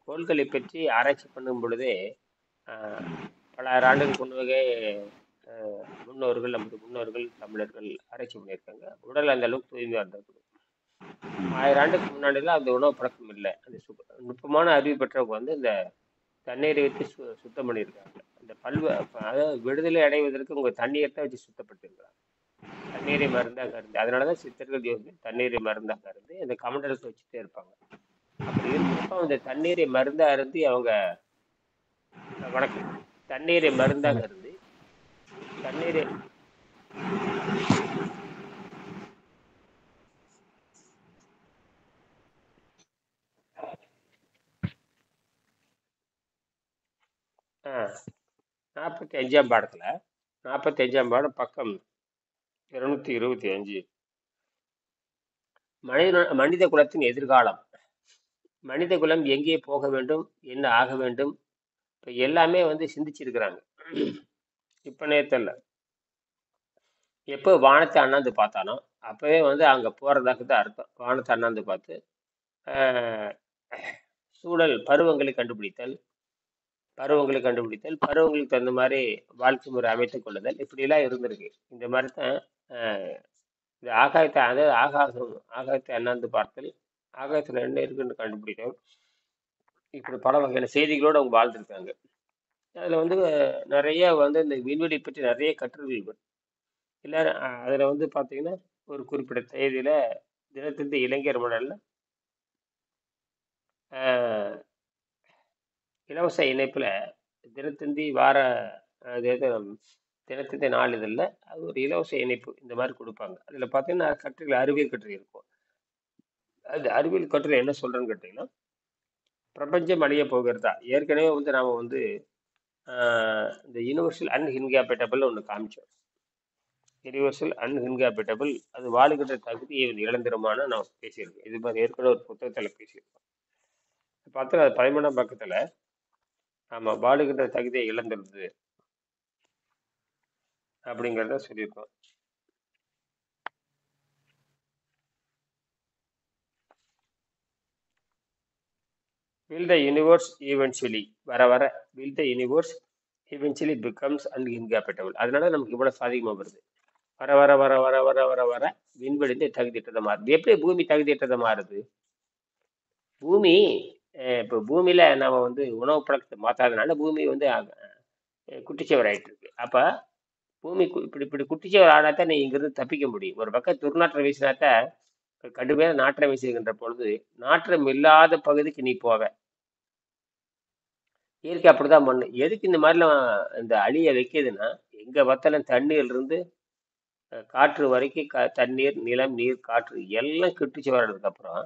கோள்களை பற்றி ஆராய்ச்சி பண்ணும் பொழுதே ஆஹ், பல ஆண்டுகளுக்கு முன்னவே முன்னோர்கள் நமது முன்னோர்கள் தமிழர்கள் ஆராய்ச்சி பண்ணியிருக்காங்க. உடல் அந்த அளவுக்கு தூய்மையா இருந்திருக்கும். 1000 ஆண்டுக்கு முன்னாடிலாம் அந்த உணவு பழக்கம் இல்லை. அந்த நுட்பமான அறிவு பெற்றவங்க வந்து இந்த தண்ணீரை வைத்து சுத்தம் பண்ணியிருக்காங்க. அந்த அதாவது விடுதலை அடைவதற்கு உங்க தண்ணீரை தான் வச்சு சுத்தப்படுத்திருக்காங்க. தண்ணீரை மருந்தாக கருது. அதனாலதான் சித்தர்கள் தண்ணீரை மருந்தாக கருது இந்த கமண்டலத்தை வச்சுட்டே இருப்பாங்க. அப்படி இருக்கிறப்ப அந்த தண்ணீரை மருந்தா அருந்தி அவங்க வணக்கம் தண்ணீரை மருந்தாக அருந்தி தண்ணீரை ஆஹ் 45ஆம் பாடத்துல 45ஆம் பாடம் பக்கம் 225 மனித குலத்தின் எதிர்காலம். மனித குலம் எங்கே போக வேண்டும், என்ன ஆக வேண்டும், இப்ப எல்லாமே வந்து சிந்திச்சிருக்கிறாங்க. இப்ப நேரத்தில் எப்போ வானத்தை அண்ணாந்து பார்த்தானோ அப்பவே வந்து அங்க போறதாக தான் அர்த்தம். வானத்தை அண்ணாந்து பார்த்து ஆஹ் சூழல் பருவங்களுக்கு தகுந்த மாதிரி வாழ்க்கை முறை அமைத்துக் கொள்ளுதல், இப்படிலாம் இருந்திருக்கு. இந்த மாதிரி தான் இந்த ஆகாயத்தை அண்ணாந்து பார்த்தல், ஆகாயத்துல என்ன இருக்குன்னு கண்டுபிடித்தல், இப்படி பல வகையான செய்திகளோடு அவங்க வாழ்ந்துருக்காங்க. அதுல வந்து நிறைய வந்து இந்த விண்வெளி பற்றி நிறைய கட்டுரைகள் எல்லாரும் அதுல வந்து பாத்தீங்கன்னா ஒரு குறிப்பிட்ட தேதியில தினத்தந்தி இளைஞர் மடல்ல இலவச இணைப்புல தினத்தந்தி வார அது தினத்தந்தி நாளிதழில் அது ஒரு இலவச இணைப்பு இந்த மாதிரி கொடுப்பாங்க. அதுல பாத்தீங்கன்னா கட்டுரைகள் அறிவியல் கட்டுரை இருக்கும். அது அறிவியல் கட்டுரை என்ன சொல்றேன்னு கேட்டீங்கன்னா, பிரபஞ்சம் அழிய போகிறதா, ஏற்கனவே வந்து நாம வந்து இந்த யூனிவர்சல் அன்இன்காபிட்டபிள் ஒன்று காமிச்சோம். யூனிவர்சல் அன்இன்காபிட்டபிள் அது வாழுகின்ற தகுதியை இழந்துருமான நான் பேசியிருக்கேன். இது மாதிரி ஏற்கனவே ஒரு புத்தகத்துல பேசியிருக்கோம். பார்த்தா அது 13ஆம் பக்கத்துல ஆமா வாழுகின்ற தகுதியை இழந்துருது அப்படிங்கிறத சொல்லியிருக்கோம். Will the universe eventually will the universe eventually becomes uninhabitable? அதனால நமக்கு இவ்வளவு சாதிகமா வருது. வர வர வர வர வர வர வர விண்வெளி தகுதியற்றதை மாறுது. எப்படி பூமி தகுதியற்றதை மாறுது? பூமி இப்போ பூமியில நம்ம வந்து உணவு பழக்கத்தை மாத்தாதனால பூமி வந்து குட்டிச்சவர் ஆயிட்டு இருக்கு. அப்ப பூமி இப்படி இப்படி குட்டிச்சவர் ஆனாதான் நீ இங்கிருந்து தப்பிக்க முடியும். ஒரு பக்கம் துர்நாற்றம் வீசினாத்தான் கடுமையான நாற்றம் வீசுகின்ற பொழுது நாற்றம் இல்லாத பகுதிக்கு நீ போவ. இயற்கை அப்படிதான் பண்ணு. எதுக்கு இந்த மாதிரிலாம் இந்த அழிய வைக்கிதுன்னா, எங்க பார்த்தாலும் தண்ணீர்ல இருந்து காற்று வரைக்கும் தண்ணீர், நிலம், நீர், காற்று எல்லாம் கிட்டுச்சு வர்றதுக்கு அப்புறம்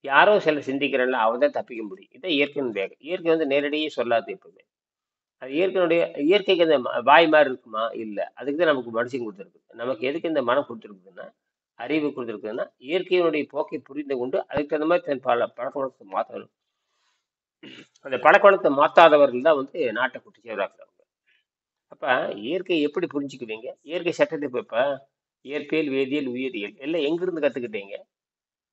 யாரோ சிலர் சிந்திக்கிறேன்ல அவன் தான் தப்பிக்க முடியும். இதான் இயற்கையின் வேகம். இயற்கை வந்து நேரடியே சொல்லாது எப்பவுமே. அது இயற்கைக்கு அந்த வாய் மாதிரி இருக்குமா? இல்லை. அதுக்கு தான் நமக்கு மனுஷன் கொடுத்துருக்கு. நமக்கு எதுக்கு இந்த மனம் கொடுத்துருக்குதுன்னா, அறிவு கொடுத்துருக்குதுன்னா, இயற்கையினுடைய போக்கை புரிந்து கொண்டு அதுக்கு தகுந்த மாதிரி தன் பழக்க வழக்கத்தை மாற்றணும். அந்த பழக்க வழக்கத்தை மாற்றாதவர்கள் தான் வந்து நாட்டை குட்டிச்சவராக்குறவங்க. அப்ப இயற்கையை எப்படி புரிஞ்சுக்குவீங்க? இயற்கை சட்டத்தை இப்ப இயற்பியல், வேதியியல், உயிரியல் எல்லாம் எங்கிருந்து கத்துக்கிட்டீங்க?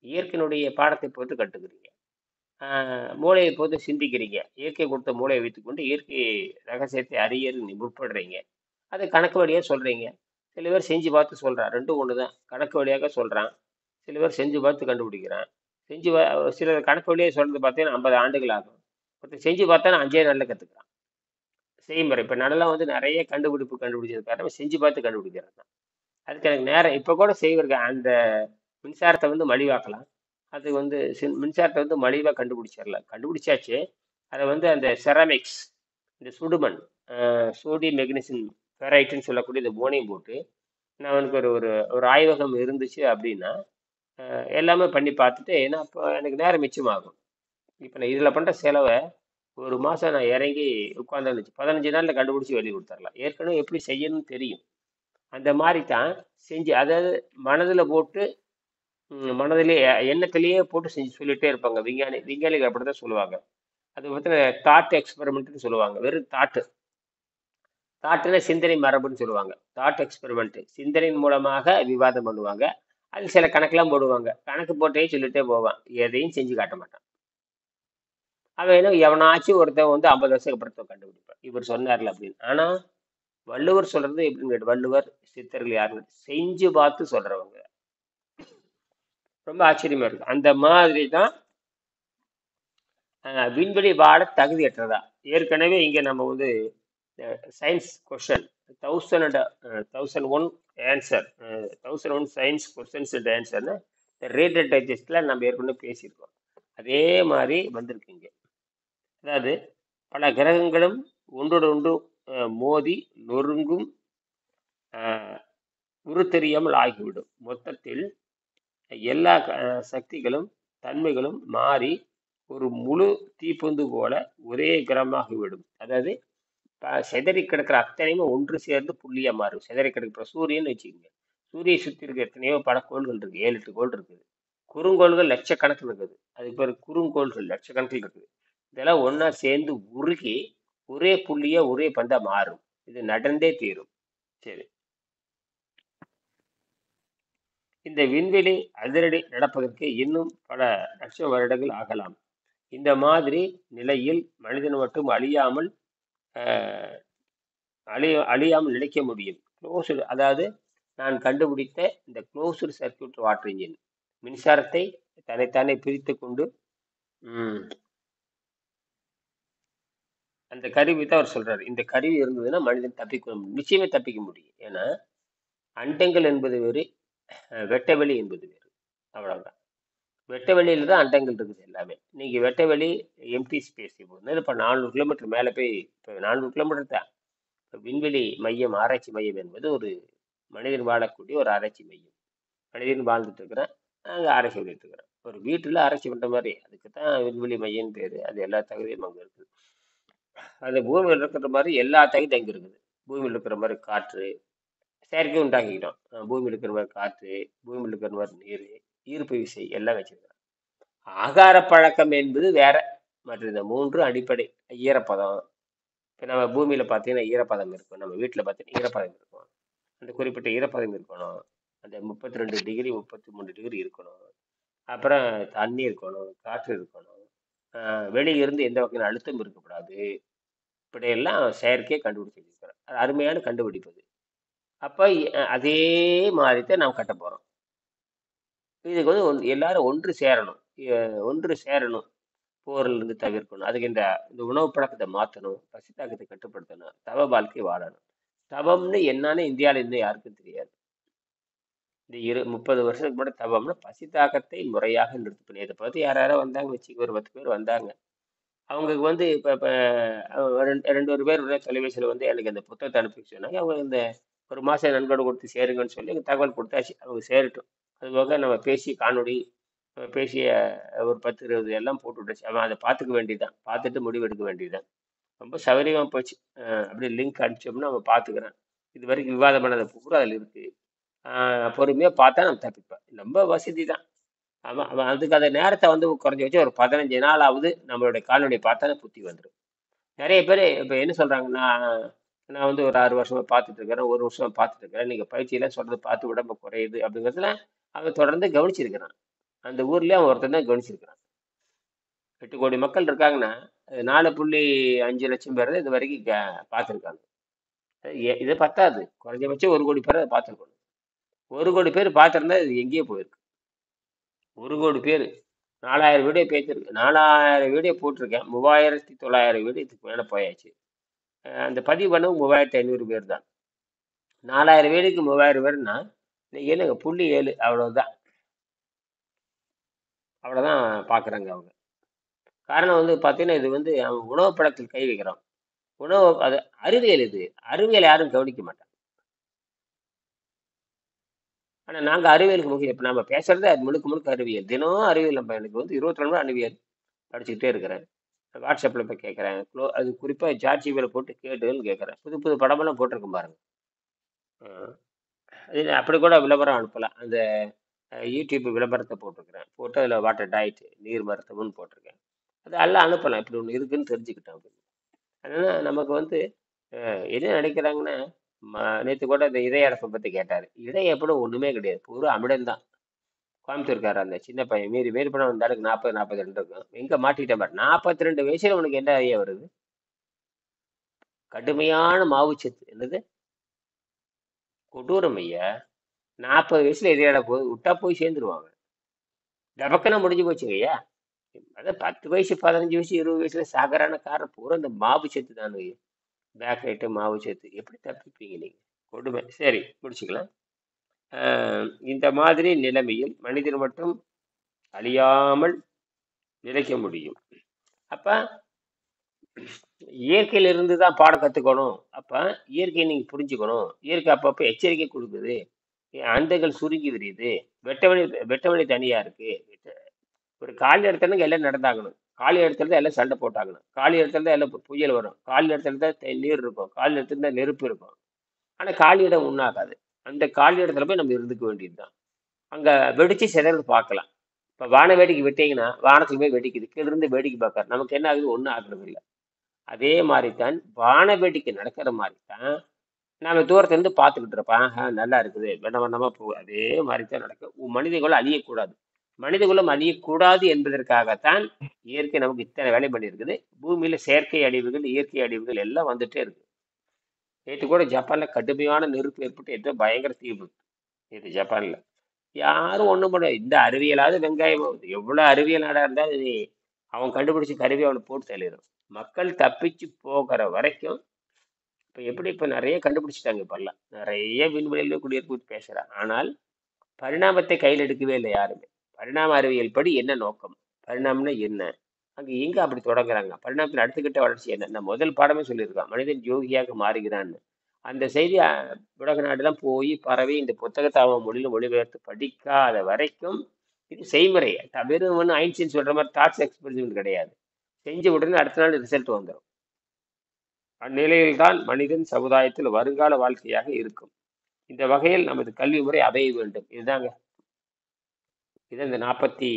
இயற்கையினுடைய பாடத்தை போட்டு கட்டுக்கிறீங்க. மூளையை போட்டு சிந்திக்கிறீங்க. இயற்கை கொடுத்த மூளையை வைத்துக்கொண்டு இயற்கை ரகசியத்தை அறிய முற்படுறீங்க. அதை கணக்கு வழியாக சொல்றீங்க. சில பேர் செஞ்சு பார்த்து சொல்றான். ரெண்டும் ஒண்ணுதான். கணக்கு வழியாக சொல்றான். சில பேர் செஞ்சு பார்த்து கண்டுபிடிக்கிறான். சிலர் கணக்கு வழியாக சொல்றது பார்த்தீங்கன்னா 50 ஆண்டுகள் ஆகும். ஒருத்தர் செஞ்சு பார்த்தா 5 நாள்ல கத்துக்கிறான். செய்முறை இப்ப நடலாம் வந்து நிறைய கண்டுபிடிச்சது காரணம் செஞ்சு பார்த்து கண்டுபிடிக்கிறது தான். அதுக்கு எனக்கு நேரம் இப்ப கூட செய்வருக்கு அந்த மின்சாரத்தை வந்து மலிவாக்கலாம். அது வந்து மின்சாரத்தை வந்து மலிவாக கண்டுபிடிச்சாச்சு. அதை வந்து அந்த செராமிக்ஸ், இந்த சுடுமண், சோடியம் மெக்னீசியம் ஃபெரைட்டுன்னு சொல்லக்கூடிய இந்த மூணையும் போட்டு நான் எனக்கு ஒரு ஆய்வகம் இருந்துச்சு அப்படின்னா எல்லாமே பண்ணி பார்த்துட்டு ஏன்னா இப்போ எனக்கு நேரம் மிச்சமாகும். இப்போ நான் இதில் பண்ணுற செலவை ஒரு மாதம் நான் இறங்கி உட்காந்துருந்துச்சு 15 நாளில் கண்டுபிடிச்சி வெளியே கொடுத்துடலாம். ஏற்கனவே எப்படி செய்யணும்னு தெரியும். அந்த மாதிரி தான் செஞ்சு அதாவது மனதில் போட்டு மனதிலே எண்ணத்திலேயே போட்டு செஞ்சு சொல்லிட்டே இருப்பாங்க. விஞ்ஞானிகள் அப்படிதான் சொல்லுவாங்க. அது பார்த்தீங்கன்னா தாட் எக்ஸ்பெரிமெண்ட்னு சொல்லுவாங்க. வெறும் தாட்டுன்னா சிந்தனை மரபுன்னு சொல்லுவாங்க. தாட் எக்ஸ்பெரிமெண்ட் சிந்தனையின் மூலமாக விவாதம் பண்ணுவாங்க. அது சில கணக்கெல்லாம் போடுவாங்க. கணக்கு போட்டே சொல்லிட்டே போவான். எதையும் செஞ்சு காட்ட மாட்டான். அவன் என்ன எவனாச்சும் ஒருத்தன் வந்து 50 வருஷத்துக்கு அப்புறத்தை கண்டுபிடிப்பான் இவர் சொன்னார்ல அப்படின்னு. ஆனா வள்ளுவர் சொல்றது எப்படின்னு கேட்டு, வள்ளுவர் சித்தர்கள் யாருன்னு செஞ்சு பார்த்து சொல்றவங்க. ரொம்ப ஆச்சரியமா இருக்கு. அந்த மாதிரி தான் விண்வெளி வாழ தகுதியற்றதா. ஏற்கனவே இங்க நம்ம வந்து science question 1001 answer, 1001 science questions and ஆன்சர்னு ரேட்டட் டைஜஸ்ட்ல நம்ம ஏற்கனவே பேசியிருக்கோம். அதே மாதிரி வந்திருக்கீங்க. அதாவது பல கிரகங்களும் ஒன்றோடு ஒன்று மோதி நொறுங்கும், உருத்தெரியாமல் ஆகிவிடும். மொத்தத்தில் எல்லா சக்திகளும் தன்மைகளும் மாறி ஒரு முழு தீப்பந்து போல ஒரே கிரகமாகிவிடும். அதாவது செதறி கிடக்கிற அத்தனையுமே ஒன்று சேர்ந்து புள்ளியா மாறும். செதறி கிடக்கிற சூரியன் வச்சுக்கோங்க. சூரிய சுத்தி இருக்க எத்தனையோ பல கோள்கள் இருக்கு, 7-8 கோள் இருக்குது. குறுங்கோள்கள் லட்சக்கணக்கில் இருக்குது. அதுக்கு பேர் குறுங்கோள்கள் லட்சக்கணக்கில் இருக்குது. இதெல்லாம் ஒன்னா சேர்ந்து உருகி ஒரே புள்ளியா ஒரே பந்தா மாறும். இது நடந்தே தீரும். சரி, இந்த விண்வெளி அதிரடி நடப்பதற்கு இன்னும் பல லட்சம் வருடங்கள் ஆகலாம். இந்த மாதிரி நிலையில் மனிதன் மட்டும் அழியாமல் நினைக்க முடியும். க்ளோஸ்டு, அதாவது நான் கண்டுபிடித்த இந்த க்ளோஸ்டு சர்க்யூட் வாட்டர் இன்ஜின் மின்சாரத்தை தன்னைத்தானே பிரித்து கொண்டு அந்த கருவி தான் அவர் சொல்றாரு. இந்த கருவி இருந்ததுன்னா மனிதன் நிச்சயமே தப்பிக்க முடியும். ஏன்னா அண்டங்கள் என்பது வேறு, வெட்டவெளி என்பது வேறு. அவ்வளவுதான். வெட்ட வெளியில தான் அண்டங்கள் இருக்குது எல்லாமே. நீங்க வெட்ட வெளி எம்டி ஸ்பேஸ் இப்போ இப்போ 400 கிலோமீட்டர் மேலே போய், இப்போ 400 கிலோமீட்டர் தான். இப்போ விண்வெளி மையம், ஆராய்ச்சி மையம் என்பது ஒரு மனிதன் வாழக்கூடிய ஒரு ஆராய்ச்சி மையம். மனிதன் வாழ்ந்துட்டு இருக்கிறேன், நாங்கள் ஆராய்ச்சி பண்ணிட்டு இருக்கிறோம். ஒரு வீட்டில் ஆராய்ச்சி பண்ணுற மாதிரி, அதுக்கு தான் விண்வெளி மையம் பேர். அது எல்லா தகுதியும் அங்கே இருக்குது. அது பூமியில் இருக்கிற மாதிரி எல்லா தகுதியும் அங்கே இருக்குது. பூமியில் இருக்கிற மாதிரி காற்று, செயற்கை உண்டாக்கிக்கிட்டோம். பூமியில் இருக்கிற மாதிரி காற்று, பூமியில் இருக்கிற மாதிரி நீர், ஈர்ப்பு விசை எல்லாம் வச்சிருக்கிறோம். ஆகார பழக்கம் என்பது வேற. மற்ற இந்த 3 அடிப்படை. ஈரப்பதம், இப்போ நம்ம பூமியில பார்த்தீங்கன்னா ஈரப்பதம் இருக்கும், நம்ம வீட்டில் பார்த்தீங்கன்னா ஈரப்பதம் இருக்கும். அந்த குறிப்பிட்ட ஈரப்பதம் இருக்கணும். அந்த 32 டிகிரி 33 டிகிரி இருக்கணும். அப்புறம் தண்ணி இருக்கணும், காற்று இருக்கணும், வெளியிருந்து எந்த வகையான அழுத்தம் இருக்கக்கூடாது. இப்படியெல்லாம் செயற்கையை கண்டுபிடிச்சிருக்கிறோம். அது அருமையான கண்டுபிடிப்பது. அப்போ அதே மாதிரி தான் நாம் கட்ட போறோம். இதுக்கு வந்து எல்லாரும் ஒன்று சேரணும். போரில் இருந்து தவிர்க்கணும். அதுக்கு இந்த உணவு பழக்கத்தை மாற்றணும், பசித்தாக்கத்தை கட்டுப்படுத்தணும், தவ வாழ்க்கை வாழணும். தவம்னு என்னன்னு இந்தியாவில் இன்னும் யாருக்கும் தெரியாது. இந்த 30 வருஷத்துக்கு முன்னாடி தவம்னா பசித்தாக்கத்தை முறையாக நிறுத்தணும். இதை பார்த்து யாரோ வந்தாங்க வச்சுக்க, ஒரு 10 பேர் வந்தாங்க. அவங்களுக்கு வந்து இப்போ ரெண்டு பேர் தொலைபேசியில் வந்து எனக்கு அந்த புத்தகத்தை அனுப்பி சொன்னாங்க. அவங்க இந்த ஒரு மாதம் நன்கொடை கொடுத்து சேருங்கன்னு சொல்லி தகவல் கொடுத்தாச்சு. அவங்க சேரட்டும். அதுபோக நம்ம பேசி காணொளி பேசிய ஒரு 10-20 எல்லாம் போட்டு விட்டுச்சு. அவன் அதை பார்த்துக்க வேண்டியதுதான், பார்த்துட்டு முடிவெடுக்க வேண்டியதுதான். ரொம்ப சௌகரியமாக போச்சு. அப்படியே லிங்க் அனுப்பிச்சோம்னா அவன் பார்த்துக்கிறான். இது வரைக்கும் விவாதம் பண்ணாத பூரா அதில் இருக்கு. பொறுமையாக பார்த்தா நம்ம தப்பிப்பேன். ரொம்ப வசதி தான். அவன் அதுக்கு அந்த நேரத்தை வந்து குறைஞ்சி வச்சு ஒரு 15 நாளாவது நம்மளுடைய காணொலி பார்த்தா புத்தி வந்துடும். நிறைய பேர் இப்போ என்ன சொல்றாங்கன்னா, நான் வந்து ஒரு 6 வருஷமா பார்த்துட்டு இருக்கிறேன், 1 வருஷமா பார்த்துட்டு இருக்கிறேன், நீங்க பயிற்சியெல்லாம் சொல்றது பார்த்து உடம்பு குறையுது அப்படிங்கிறதுல அவன் தொடர்ந்து கவனிச்சிருக்கிறான். அந்த ஊர்லயே அவன் ஒருத்தன் தான் கவனிச்சிருக்கிறான். 8 கோடி மக்கள் இருக்காங்கன்னா 4.5 லட்சம் பேர் தான் இது வரைக்கும் பார்த்துருக்காங்க. இது பத்தாது, குறைஞ்சபட்சம் 1 கோடி பேர் அதை பார்த்துருக்கணும். 1 கோடி பேர் பார்த்துருந்தா இது எங்கேயோ போயிருக்கு. 1 கோடி பேர் 4000 வீடியோ பேசிருக்கு, 4000 வீடியோ போட்டிருக்கேன், 3900 வீடியோ இதுக்கு மேலே போயாச்சு. அந்த பதிவு பண்ணவும் 3500 பேர் தான். 4000 வீடுக்கு 3000 பேர்னா இன்னைக்கு என்னங்க 0.7, அவ்வளவுதான். அவ்வளவுதான் பார்க்குறாங்க அவங்க. காரணம் வந்து பார்த்தீங்கன்னா, இது வந்து அவன் உணவு பழக்கத்தில் கை வைக்கிறான். உணவு அது அறிவியல். இது அறிவியல் யாரும் கவனிக்க மாட்டாங்க. ஆனால் நாங்கள் அறிவியலுக்கு முக்கியம். இப்போ நம்ம பேசுறது அது முழுக்க அறிவியல். தினம் அறிவியல். நம்ம எனக்கு வந்து 24 மணி அறிவியல் படிச்சுக்கிட்டே இருக்கிறேன். வாட்ஸ்அப்பில் போய் கேட்குறேன். அது குறிப்பாக ஜாட்சிபியில் போட்டு கேட்டுன்னு கேட்குறேன். புது படமெல்லாம் போட்டிருக்கும் பாருங்க. அது அப்படி கூட விளம்பரம் அனுப்பலாம். அந்த யூடியூப் விளம்பரத்தை போட்டிருக்கிறேன். போட்டு அதில் வாட்டர் டயட், நீர் மருத்துவம்னு போட்டிருக்கேன். அது எல்லாம் அனுப்பலாம். இப்படி ஒன்று இருக்குன்னு தெரிஞ்சுக்கிட்டேன் அப்படின்னு. அதனால் நமக்கு வந்து என்ன நினைக்கிறாங்கன்னா, நேற்று கூட இந்த இதய அடைப்பை பற்றி கேட்டார். இதயம் எப்படி ஒன்றுமே கிடையாது, பூரா அமிடம் தான். கோயம்புத்தூர்கார அந்த சின்ன பையன் மீறி மீறி பண்ண வந்தாலும் 40 42 இருக்கும். எங்க மாட்டிக்கிட்டேன் பாரு. 42 வயசுல உனக்கு என்ன ஐயா வருது? கடுமையான மாவுச்சத்து. என்னது? கொடூரம் ஐயா. 40 வயசுல எதிராட போய் விட்டா போய் சேர்ந்துருவாங்க. டபக்குன்னு முடிஞ்சு போச்சுங்க ஐயா. அதான் 10 வயசு 15 வயசு 20 வயசுல சாகரான காரணம் பூரா இந்த மாவு சத்து தான். பேக் ரைட்டு மாவு சத்து. எப்படி தப்பிப்பீங்க நீங்க? கொடுமை. சரி, முடிச்சுக்கலாம். இந்த மாதிரி நிலைமையில் மனிதன் மட்டும் அழியாமல் நிலைக்க முடியும். அப்ப இயற்கையில இருந்து தான் பாடம் கத்துக்கணும். அப்ப இயற்கையை நீங்க புரிஞ்சுக்கணும். இயற்கை அப்பப்ப எச்சரிக்கை கொடுக்குது. அண்டைகள் சுருங்கி விரியுது. வெட்டவெளி வெட்டவெளி தனியா இருக்கு. ஒரு காலி இடத்துல எல்லாம் நடந்தாகணும். காலி இடத்துல தான் எல்லாம் சண்டை போட்டாகணும். காலி இடத்துல தான் எல்லாம் புயல் வரும். காலி இடத்துல தான் நீர் இருக்கும். காலி இடத்துல தான் நெருப்பு இருக்கும். ஆனா காலி இடம் உண்ணாகாது. அந்த காலி இடத்துல போய் நம்ம இருந்துக்க வேண்டியதுதான். அங்க வெடிச்சு சிதறது பார்க்கலாம். இப்ப வான வேடிக்கை விட்டீங்கன்னா வானத்துல போய் வெடிக்குது. கீழ இருந்து வேடிக்கை பார்க்கறது. நமக்கு என்ன ஆகுது? ஒண்ணும் ஆகுறது இல்லை. அதே மாதிரிதான் வான வேடிக்கை நடக்கிற மாதிரி தான் நாம தூரத்துல இருந்து பார்த்துக்கிட்டு இருப்போம். நல்லா இருக்குது, வண்ண வண்ணமா போகுது. அதே மாதிரி தான் நடக்கும். மனிதகுலம் அழியக்கூடாது. மனிதகுலம் அழியக்கூடாது என்பதற்காகத்தான் இயற்கை நமக்கு இத்தனை வேலை பண்ணியிருக்குது. பூமியில செயற்கை அழிவுகள் இயற்கை அழிவுகள் எல்லாம் வந்துட்டே இருக்கு. நேற்று கூட ஜப்பான்ல கடுமையான நெருப்பு ஏற்பட்டு ஏதோ பயங்கர தீ விபத்து. நேற்று ஜப்பான்ல யாரும் ஒண்ணும் பண்ண. இந்த அறிவியலாவது வெங்காயம் எவ்வளவு அறிவியல் நாடா இருந்தாலும் அவன் கண்டுபிடிச்ச கருவி அவனை போட்டு தள்ளிடும். மக்கள் தப்பிச்சு போகிற வரைக்கும் இப்ப நிறைய கண்டுபிடிச்சிட்டாங்க. இப்பெல்லாம் நிறைய விண்வெளியில குடியிருப்பு பேசுறான். ஆனால் பரிணாமத்தை கையில் எடுக்கவே இல்லை யாருமே. பரிணாம அறிவியல் படி என்ன நோக்கம், பரிணாமம்னா என்ன, அங்க எங்க அப்படி தொடங்குறாங்க, பரிணாமத்தில் அடுத்துக்கிட்ட வளர்ச்சி என்ன. நான் முதல் பாடமே சொல்லியிருக்கான், மனிதன் யோகியாக மாறுகிறான்னு. அந்த செய்தி உலக நாடுலாம் போய் பரவி இந்த புத்தகத்தை அவன் மொழியில மொழிபெயர்த்து படிக்காத வரைக்கும் இது செய்முறை. வெறும் ஒன்று ஐன்ஸ்டீன் சொல்ற மாதிரி தாட்ஸ் எக்ஸ்பெரிமெண்ட் கிடையாது. செஞ்சு உடனே அடுத்த நாள் ரிசல்ட் வந்துடும். அந்நிலையில்தான் மனிதன் சமுதாயத்தில் வருங்கால வாழ்க்கையாக இருக்கும். இந்த வகையில் நமது கல்வி முறை அமைய வேண்டும். இதுதாங்க இது இந்த 40,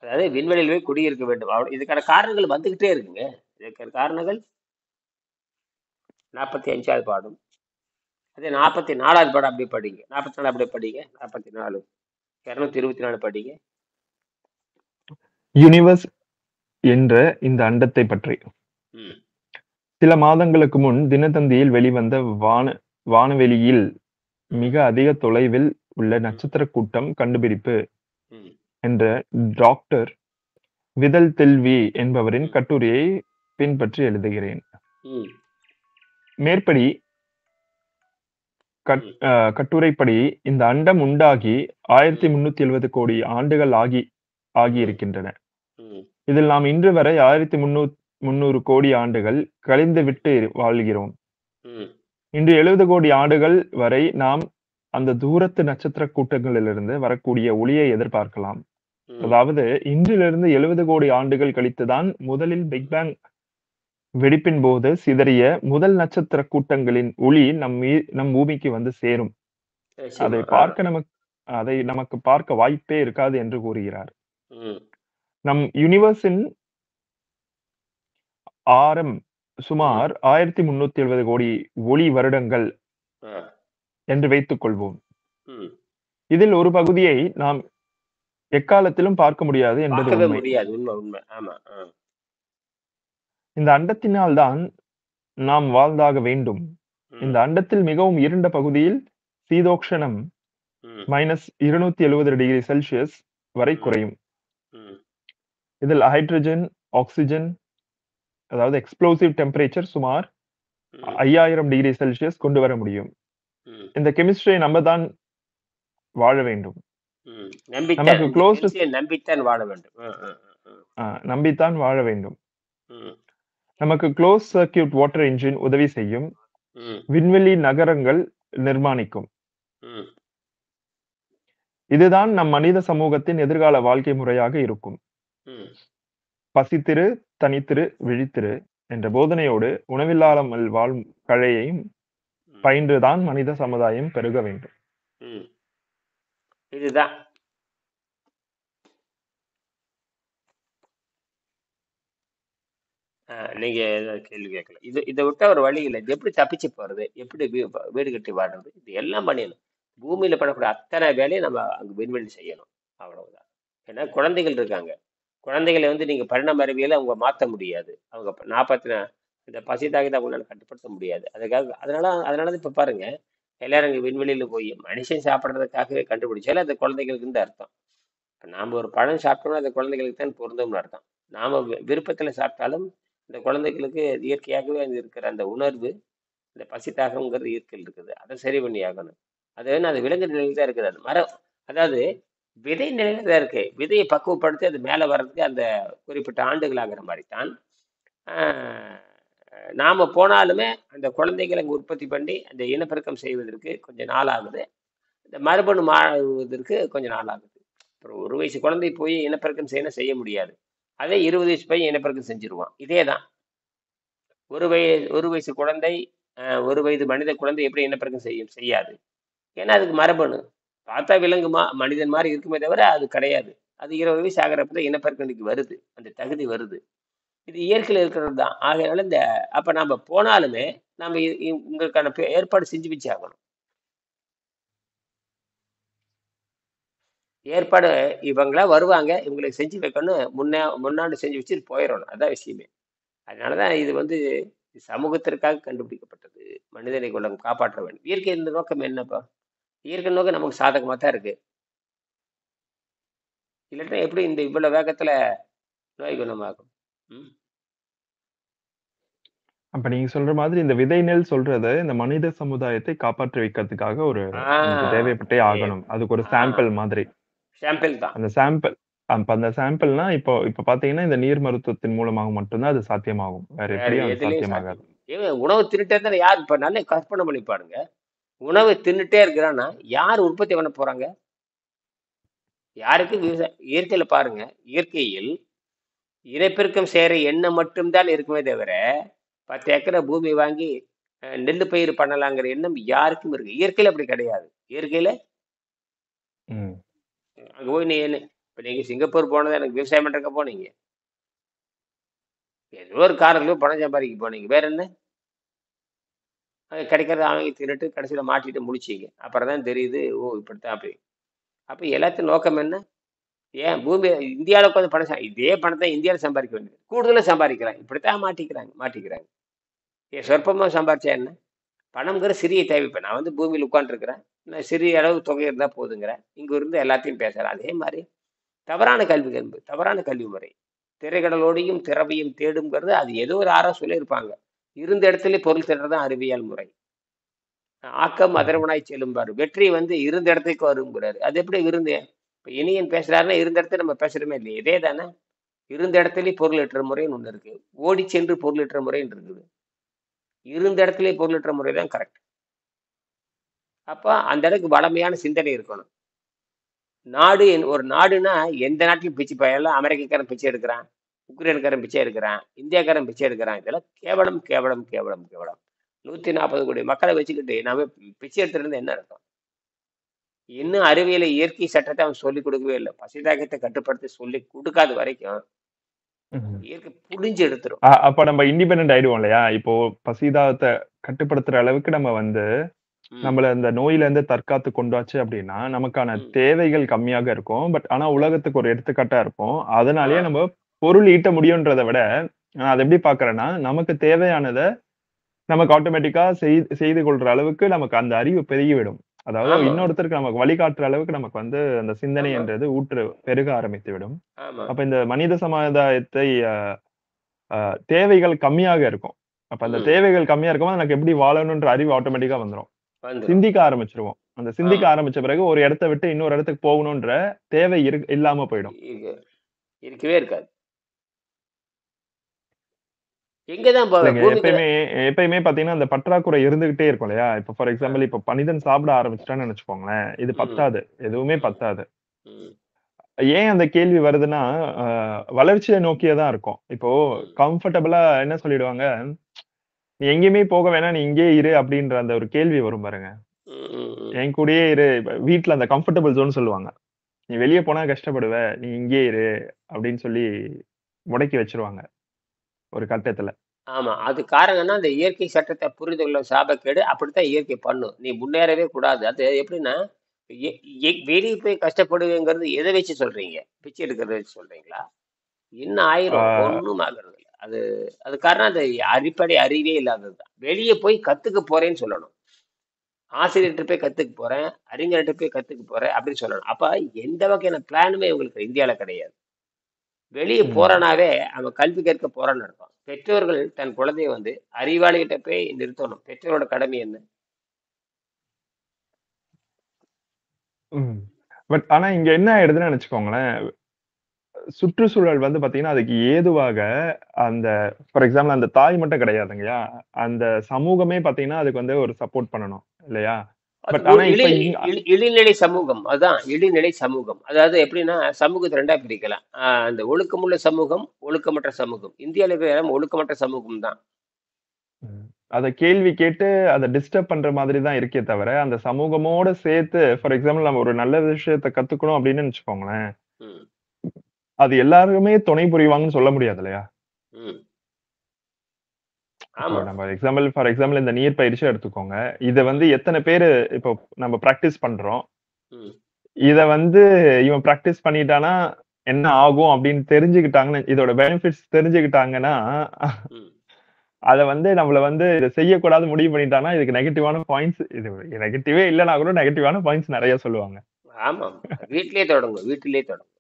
அதாவது விண்வெளியில் போய் குடியிருக்க வேண்டும். இதுக்கான காரணங்கள் வந்துகிட்டே இருக்குங்க. இதுக்கான காரணங்கள் 45வது பாடம். அதே 44வது பாடம் அப்படியே படிங்க. 44 அப்படியே படிங்க. 44 224 படிங்க. யூனிவர்ஸ் என்ற இந்த அண்டத்தை பற்றி சில மாதங்களுக்கு முன் தினத்தந்தியில் வெளிவந்த வானவெளியில் மிக அதிக தொலைவில் உள்ள நட்சத்திர கூட்டம் கண்டுபிடிப்பு என்ற டாக்டர் விதல் தெல்வி என்பவரின் கட்டுரையை பின்பற்றி எழுதுகிறேன். மேற்படி கட்டுரைப்படி இந்த அண்டம் உண்டாகி 1370 கோடி ஆண்டுகள் ஆகியிருக்கின்றன. இதில் நாம் இன்று வரை 1300 கோடி ஆண்டுகள் கழிந்து விட்டு வாழ்கிறோம். இன்று 70 கோடி ஆண்டுகள் வரை நாம் அந்த தூரத்து நட்சத்திர கூட்டங்களிலிருந்து வரக்கூடிய ஒளியை எதிர்பார்க்கலாம். அதாவது இன்றிலிருந்து 70 கோடி ஆண்டுகள் கழித்துதான் முதலில் பிக் பேங் வெடிப்பின் போது சிதறிய முதல் நட்சத்திர கூட்டங்களின் ஒளி நம் பூமிக்கு வந்து சேரும். அதை நமக்கு பார்க்க வாய்ப்பே இருக்காது என்று கூறுகிறார். நம் யூனிவர்ஸின் ஆரம் சுமார் 1370 கோடி ஒளி வருடங்கள் என்று வைத்துக் கொள்வோம். இதில் ஒரு பகுதியை நாம் எக்காலத்திலும் பார்க்க முடியாது என்பது உண்மை. இந்த அண்டத்தினால் தான் நாம் வாழ்ந்தாக வேண்டும். இந்த அண்டத்தில் மிகவும் இருண்ட பகுதியில் சீதோக்ஷணம் -270 டிகிரி செல்சியஸ் வரை குறையும். இதில் ஹைட்ரஜன், ஆக்சிஜன், அதாவது எக்ஸ்ப்ளோசிவ் டெம்பரேச்சர் சுமார் 5000 டிகிரி செல்சியஸ் கொண்டு வர முடியும். இந்த கெமிஸ்ட்ரியை நம்ம தான் வாழ வேண்டும். நமக்கு நம்பித்தான் வாழ வேண்டும். நமக்கு க்ளோஸ் சர்க்கியூட் வாட்டர் இன்ஜின் உதவி செய்யும். விண்வெளி நகரங்கள் நிர்மாணிக்கும். இதுதான் நம் மனித சமூகத்தின் எதிர்கால வாழ்க்கை முறையாக இருக்கும். பசித்திரு, தனித்திரு, விழித்திரு என்ற போதனையோடு உணவில்லாமல் வாழும் கலையையும் பயின்றுதான் மனித சமுதாயம் பெருக வேண்டும். இதுதான் நீங்க கேள்வி கேட்கல. இதை விட்டா ஒரு வழி இல்லை. இது எப்படி தப்பிச்சு போறது, எப்படி வீடு கட்டி வாடுறது, இது எல்லாம் பண்ணிடணும். பூமியில பண்ணக்கூடிய அத்தனை வேலையும் நம்ம அங்க விண்வெளி செய்யணும். அவ்வளவுதான். ஏன்னா குழந்தைகள் இருக்காங்க. குழந்தைகளை வந்து நீங்க பரிணாம அறிவியல அவங்க மாத்த முடியாது. அவங்க 40 இந்த பசி தாகத்தை அவங்களால கட்டுப்படுத்த முடியாது. அதனால இப்ப பாருங்க, எல்லாரும் இங்க விண்வெளியில போய் மனுஷன் சாப்பிடுறதுக்காகவே கண்டுபிடிச்சாலும் அந்த குழந்தைகளுக்கு இந்த அர்த்தம். இப்ப நாம ஒரு பழம் சாப்பிட்டோம்னா அந்த குழந்தைகளுக்கு தான் பொருந்தும்னு அர்த்தம். நாம விருப்பத்துல சாப்பிட்டாலும் இந்த குழந்தைகளுக்கு இயற்கையாகவே அது இருக்கிற அந்த உணர்வு, இந்த பசி தாகம்ங்கிறது இயற்கையில் இருக்குது. அதை சரி பண்ணி ஆகணும். அது விலங்கு நிலையில் தான் இருக்குது. அது மரம், அதாவது விதை நிலையில தான் இருக்கு. விதையை பக்குவப்படுத்தி அது மேல வர்றதுக்கு அந்த குறிப்பிட்ட ஆண்டுகள் ஆகிற மாதிரி தான். ஆஹ், நாம போனாலுமே அந்த குழந்தைகளை அங்க உற்பத்தி பண்ணி அந்த இனப்பெருக்கம் செய்வதற்கு கொஞ்சம் நாள் ஆகுது. இந்த மரபணு மாறுவதற்கு கொஞ்சம் நாள் ஆகுது. அப்புறம் ஒரு வயசு குழந்தை போய் இனப்பெருக்கம் செய்ய முடியாது. அதே 20 வயசு பையன் இனப்பெருக்கம் செஞ்சிருவான். இதே தான். ஒரு வயசு குழந்தை, ஒரு வயது மனித குழந்தை எப்படி இனப்பெருக்கம் செய்யாது. ஏன்னா அதுக்கு மரபணு. பார்த்தா விலங்குமா மனிதன் மாதிரி இருக்குமே தவிர அது கிடையாது. அது 20 வயசு ஆகிறப்ப இனப்பெருக்கத்துக்கு வருது, அந்த தகுதி வருது. இது இயற்கையில் இருக்கிறது தான். ஆகையால அப்ப நாம போனாலுமே நம்ம உங்களுக்கான ஏற்பாடு செஞ்சு வச்சு ஆகணும். ஏற்பாடு இவங்களா வருவாங்க, இவங்களுக்கு செஞ்சு வைக்கணும், முன்னாடி செஞ்சு வச்சுட்டு போயிடணும். அதான் விஷயமே. அதனாலதான் இது வந்து சமூகத்திற்காக கண்டுபிடிக்கப்பட்டது. மனிதனை குலம் காப்பாற்ற வேண்டும். இயற்கை இந்த நோக்கம் என்னப்பா? இயற்கை நோக்கம் நமக்கு சாதகமா தான் இருக்கு. இல்லாட்டா எப்படி இந்த இவ்வளவு வேகத்துல நோய் குணமாகும்? ம். அப்ப நீங்க சொல்ற மாதிரி இந்த விதை நெல் சொல்றது இந்த மனித சமுதாயத்தை காப்பாற்றி வைக்கிறதுக்காக நமக்கு ஆஹ் தேவைப்பட்டே அதே ஆகணும். அதுக்கு ஒரு ஆஹ் சாம்பிள் மாதிரி. சாம்பிள் தான். அந்த சாம்பிள் அப்ப அந்த சாம்பிள்னா இப்போ இப்ப பாத்தீங்கன்னா இந்த நீர் மருத்துவத்தின் மூலமாக மட்டும்தான் அது சாத்தியமாகும். வேற வேற எப்படியும் அது எதுலயும் சாத்தியமாகாது. சாத்தியம். உணவு தின்னுட்டே இருந்தா யார் இப்ப நல்ல கற்பனை பண்ணி பாருங்க. உணவு தின்னுட்டே இருக்கிறான்னா யார் உற்பத்தி பண்ண போறாங்க? யாருக்கு இயற்கையில பாருங்க. இயற்கையில் இனப்பெருக்கம் செய்யற எண்ணம் மட்டும்தான் இருக்குமே தவிர 10 ஏக்கரை பூமி வாங்கி நெல்லு பயிர் பண்ணலாங்கிற எண்ணம் யாருக்கும் இருக்கு. இயற்கையில அப்படி கிடையாது. இயற்கையில ம். அங்க போய் இப்ப நீங்க சிங்கப்பூர் போனது எனக்கு விவசாயம் பண்றதுக்கு போனீங்க. ஏதோ ஒரு காரணத்துல பணம் சம்பாதிக்க போனீங்க. வேற என்ன? அது கிடைக்கிறத வாங்கி தின்னுட்டு கடைசியில மாட்டிட்டு முழிச்சீங்க. அப்புறம் தான் தெரியுது, ஓ இப்படித்தான் அப்படி. அப்ப எல்லாத்தையும் நோக்கம் என்ன? ஏன் பூமி இந்தியாவில் உட்காந்து இதே பணத்தை இந்தியாவில் சம்பாதிக்க வேண்டியது. கூடுதலா சம்பாதிக்கிறாங்க. இப்படித்தான் மாட்டிக்கிறாங்க. ஏன் சொற்பமா சம்பாரிச்சா என்ன? பணம்ங்கிற சிறிய தேவை. இப்ப நான் வந்து பூமியில் உட்காந்துருக்கிறேன். நான் சிறிய அளவு தொகை இருந்தா போதுங்கிறேன். இங்க இருந்து எல்லாத்தையும் பேசுறேன். அதே மாதிரி தவறான கல்வி முறை. திரைக்கடலோடையும் திறமையும் தேடுங்கிறது அது ஏதோ ஒரு சொல்லியிருப்பாங்க. இருந்த இடத்துல பொருள் தேடுறதுதான் அறிவியல் முறை. ஆக்கம் ம். அதர்வனாய் செல்லும்பாரு. வெற்றி வந்து இருந்த இடத்துக்கு வருங்கிறாரு. அது எப்படி இருந்து? இப்ப இனியன் பேசுறாருன்னா இருந்த இடத்துல நம்ம பேசுறோமே இல்லையா? இதே தானே. இருந்த இடத்துலயே பொருள் ஈட்டுற முறைன்னு ஒண்ணு இருக்கு. ஓடி சென்று பொருள் ஈட்டுற முறைன்னு இருக்குது. இருந்த இடத்துலயே பொருள் ஈட்டுற முறை தான் கரெக்ட். அப்ப அந்த இடத்துக்கு வளமையான சிந்தனை இருக்கணும். ஒரு நாடுன்னா எந்த நாட்டிலும் பிச்சை எல்லாம் அமெரிக்காரன் பிச்சை எடுக்கிறான், உக்ரைன்காரன் பிச்சை எடுக்கிறான், இந்தியாக்காரன் பிச்சை எடுக்கிறான். இதெல்லாம் கேவலம் கேவலம் கேவலம் கேவலம். 140 கோடி மக்களை வச்சுக்கிட்டு நாம பிச்சை எடுத்துட்டு இருந்தா என்ன அர்த்தம்? இன்னும் அறிவியலை இயற்கை சட்டத்தை அவன் சொல்லிக் கொடுக்கவே இல்லை. பசிதாகத்தை கட்டுப்படுத்த சொல்லி கொடுக்காத வரைக்கும் ம். இயற்கை புழிஞ்சு எடுத்துரும். அப்ப நம்ம இண்டிபெண்டன்ட் ஆயிடுவோம் இல்லையா? இப்போ பசிதாகத்தை கட்டுப்படுத்துற அளவுக்கு நம்ம ம், நம்மள இந்த நோயில இருந்து தற்காத்து கொண்டாச்சு அப்படின்னா, நமக்கான ம். தேவைகள் கம்மியாக இருக்கும். பட் ஆனா உலகத்துக்கு ஒரு எடுத்துக்காட்டா இருப்போம். ஆ, அதனாலேயே நம்ம பொருள் ஈட்ட முடியும்ன்றத விட, நான் அத எப்படி பார்க்கிறேன்னா, நமக்கு தேவையானத நமக்கு ஆட்டோமேட்டிக்கா செய்து கொள்ற அளவுக்கு நமக்கு அந்த அறிவு பெருகிவிடும். அதாவது ஆமா, இன்னொருத்தருக்கு நமக்கு வழிகாட்டுற அளவுக்கு நமக்கு அந்த சிந்தனை ஆமா, என்றது பெருக ஆரம்பித்து விடும். ஆமா. அப்ப இந்த மனித சமுதாயத்தை அ தேவைகள் கம்மியாக இருக்கும். அப்ப அந்த ம். தேவைகள் கம்மியா இருக்கும்போது எனக்கு எப்படி வாழணும்ன்ற அறிவு ஆட்டோமேட்டிக்கா வந்துரும். வந்துரும். சிந்திக்க ஆரம்பிச்சுருவோம். அந்த சிந்திக்க ஆமா. ஆரம்பிச்ச பிறகு ஒரு இடத்த விட்டு இன்னொரு இடத்துக்கு போகணுன்ற தேவை இல்லாம போயிடும். இருக்கு. இருக்கவே இருக்காது. எங்கதான் இல்லைங்க. பூமிக்கு எப்பயுமே எப்பயுமே பார்த்தீங்கன்னா, அந்த பற்றாக்குறை இருந்துகிட்டே இருக்கும் இல்லையா? இப்ப ஃபார் ஆ, எக்ஸாம்பிள் இப்ப மனிதன் சாப்பிட ஆரம்பிச்சுட்டான்னு நெனச்சுக்கோங்களேன். இது ம், பத்தாது. எதுவுமே ம், பத்தாது. ம், ஏன் அந்த கேள்வி வருதுன்னா, அ வளர்ச்சிய நோக்கியே தான் இருக்கும். இப்போ ம், கம்ஃபர்டபுளா என்ன சொல்லிடுவாங்க, "நீ எங்கேயுமே போக வேணாம். நீ இங்கேயே இரு" அப்படின்ற அந்த ஒரு கேள்வி வரும் பாருங்க. ம், ம், ம். "என் கூடயே இரு." இப்ப வீட்ல அந்த கம்ஃபர்டபுள் ஜோன் சொல்லுவாங்க. "நீ வெளிய போனா கஷ்டப்படுவ. நீ இங்கேயே இரு." அப்படின்னு சொல்லி முடக்கி வச்சுருவாங்க, ஒரு கட்டத்துல. ஆமா. அது காரணம்னா, அந்த இயற்கை சட்டத்த புரிந்து கொள்ள சாபக்கேடு. அப்படித்தான் இயற்கை பண்ணும். நீ முன்னேறவே கூடாது. அது எப்படின்னா, எ வெளிய போய் கஷ்டப்படுவேங்கிறது எத வச்சு சொல்றீங்க? பிச்சை எடுக்கிறத வச்சு சொல்றீங்களா? என்ன ஆயிரும்? ஆஹ் ஒண்ணும் ஆகுறதில்ல. அது அது காரணம் அந்த அடிப்படை அறிவே இல்லாதது தான். வெளிய போய் கத்துக்க போறேன்னு சொல்லணும். ஆசிரியர்ட்ட போய் கத்துக்க போறேன், அறிஞர்ட்ட போய் கத்துக்க போறேன் அப்படின்னு சொல்லணும். அப்ப எந்த வகையான பிளானுமே இவங்களுக்கு இந்தியால கிடையாது. வெளிய உம் போறானாவே அவன் கல்வி கற்க போறான்னு அர்த்தம். பெற்றோர்கள் தன் குழந்தைய வந்து அறிவாளிகிட்ட போய் நிறுத்தணும். பெற்றோரோட கடமை என்ன? உம் பட் ஆனா இங்க என்ன ஆயிடுதுன்னு நினைச்சுக்கோங்களேன். சுற்றுச்சூழல் வந்து பாத்தீங்கன்னா, அதுக்கு ஏதுவாக அந்த ஃபார் எக்ஸாம்பிள் அந்த தாய் மட்டும் கிடையாதுங்கய்யா. அந்த சமூகமே பாத்தீங்கன்னா, அதுக்கு வந்து ஒரு சப்போர்ட் பண்ணணும். இல்லையா? அது பட் ஆனா இப்ப இழிநிலை சமூகம். அதான் இழிநிலை சமூகம். அதாவது எப்படின்னா, சமூகத்த 2ஆ பிரிக்கலாம். அந்த ஒழுக்கமுள்ள சமூகம், ஒழுக்கமற்ற சமூகம். இந்தியால இருக்கிற ஒழுக்கமற்ற சமூகம் தான். ம். அத கேள்வி கேட்டு அத டிஸ்டர்ப் பண்ற மாதிரி தான் இருக்கே தவிர, அந்த சமூகமோட சேர்த்து ஃபார் எக்ஸாம்பிள் நம்ம ஒரு நல்ல விஷயத்த கத்துக்கணும் அப்படின்னு வச்சுக்கோங்களேன். ம். அது எல்லாருமே துணை புரிவாங்கன்னு சொல்ல முடியாது இல்லையா? ம். இப்போ ஆமா. நம்ம ஃபார் எக்ஸாம்பிள் இந்த நீர் பயிற்சிய எடுத்துக்கோங்க. இத வந்து ம். எத்தன பேரு இப்போ நம்ம பிராக்டிஸ் பண்றோம். ம். இத வந்து இவன் பிராக்டிஸ் பண்ணிட்டானா என்ன ஆகும் அப்படின்னு தெரிஞ்சுக்கிட்டாங்கன்னு இதோட பெனிஃபிட்ஸ் தெரிஞ்சுக்கிட்டாங்கன்னா, ம். அத வந்து நம்மள வந்து இத செய்யக்கூடாதுன்னு முடிவு பண்ணிட்டாங்கன்னா, இதுக்கு நெகட்டிவான பாயிண்ட்ஸ் இது நெகட்டிவே இல்லன்னா கூட நெகட்டிவான பாயிண்ட்ஸ் நெறைய சொல்லுவாங்க. ஆமாம். வீட்டிலேயே தொடங்கும். வீட்டிலேயே தொடங்கும்.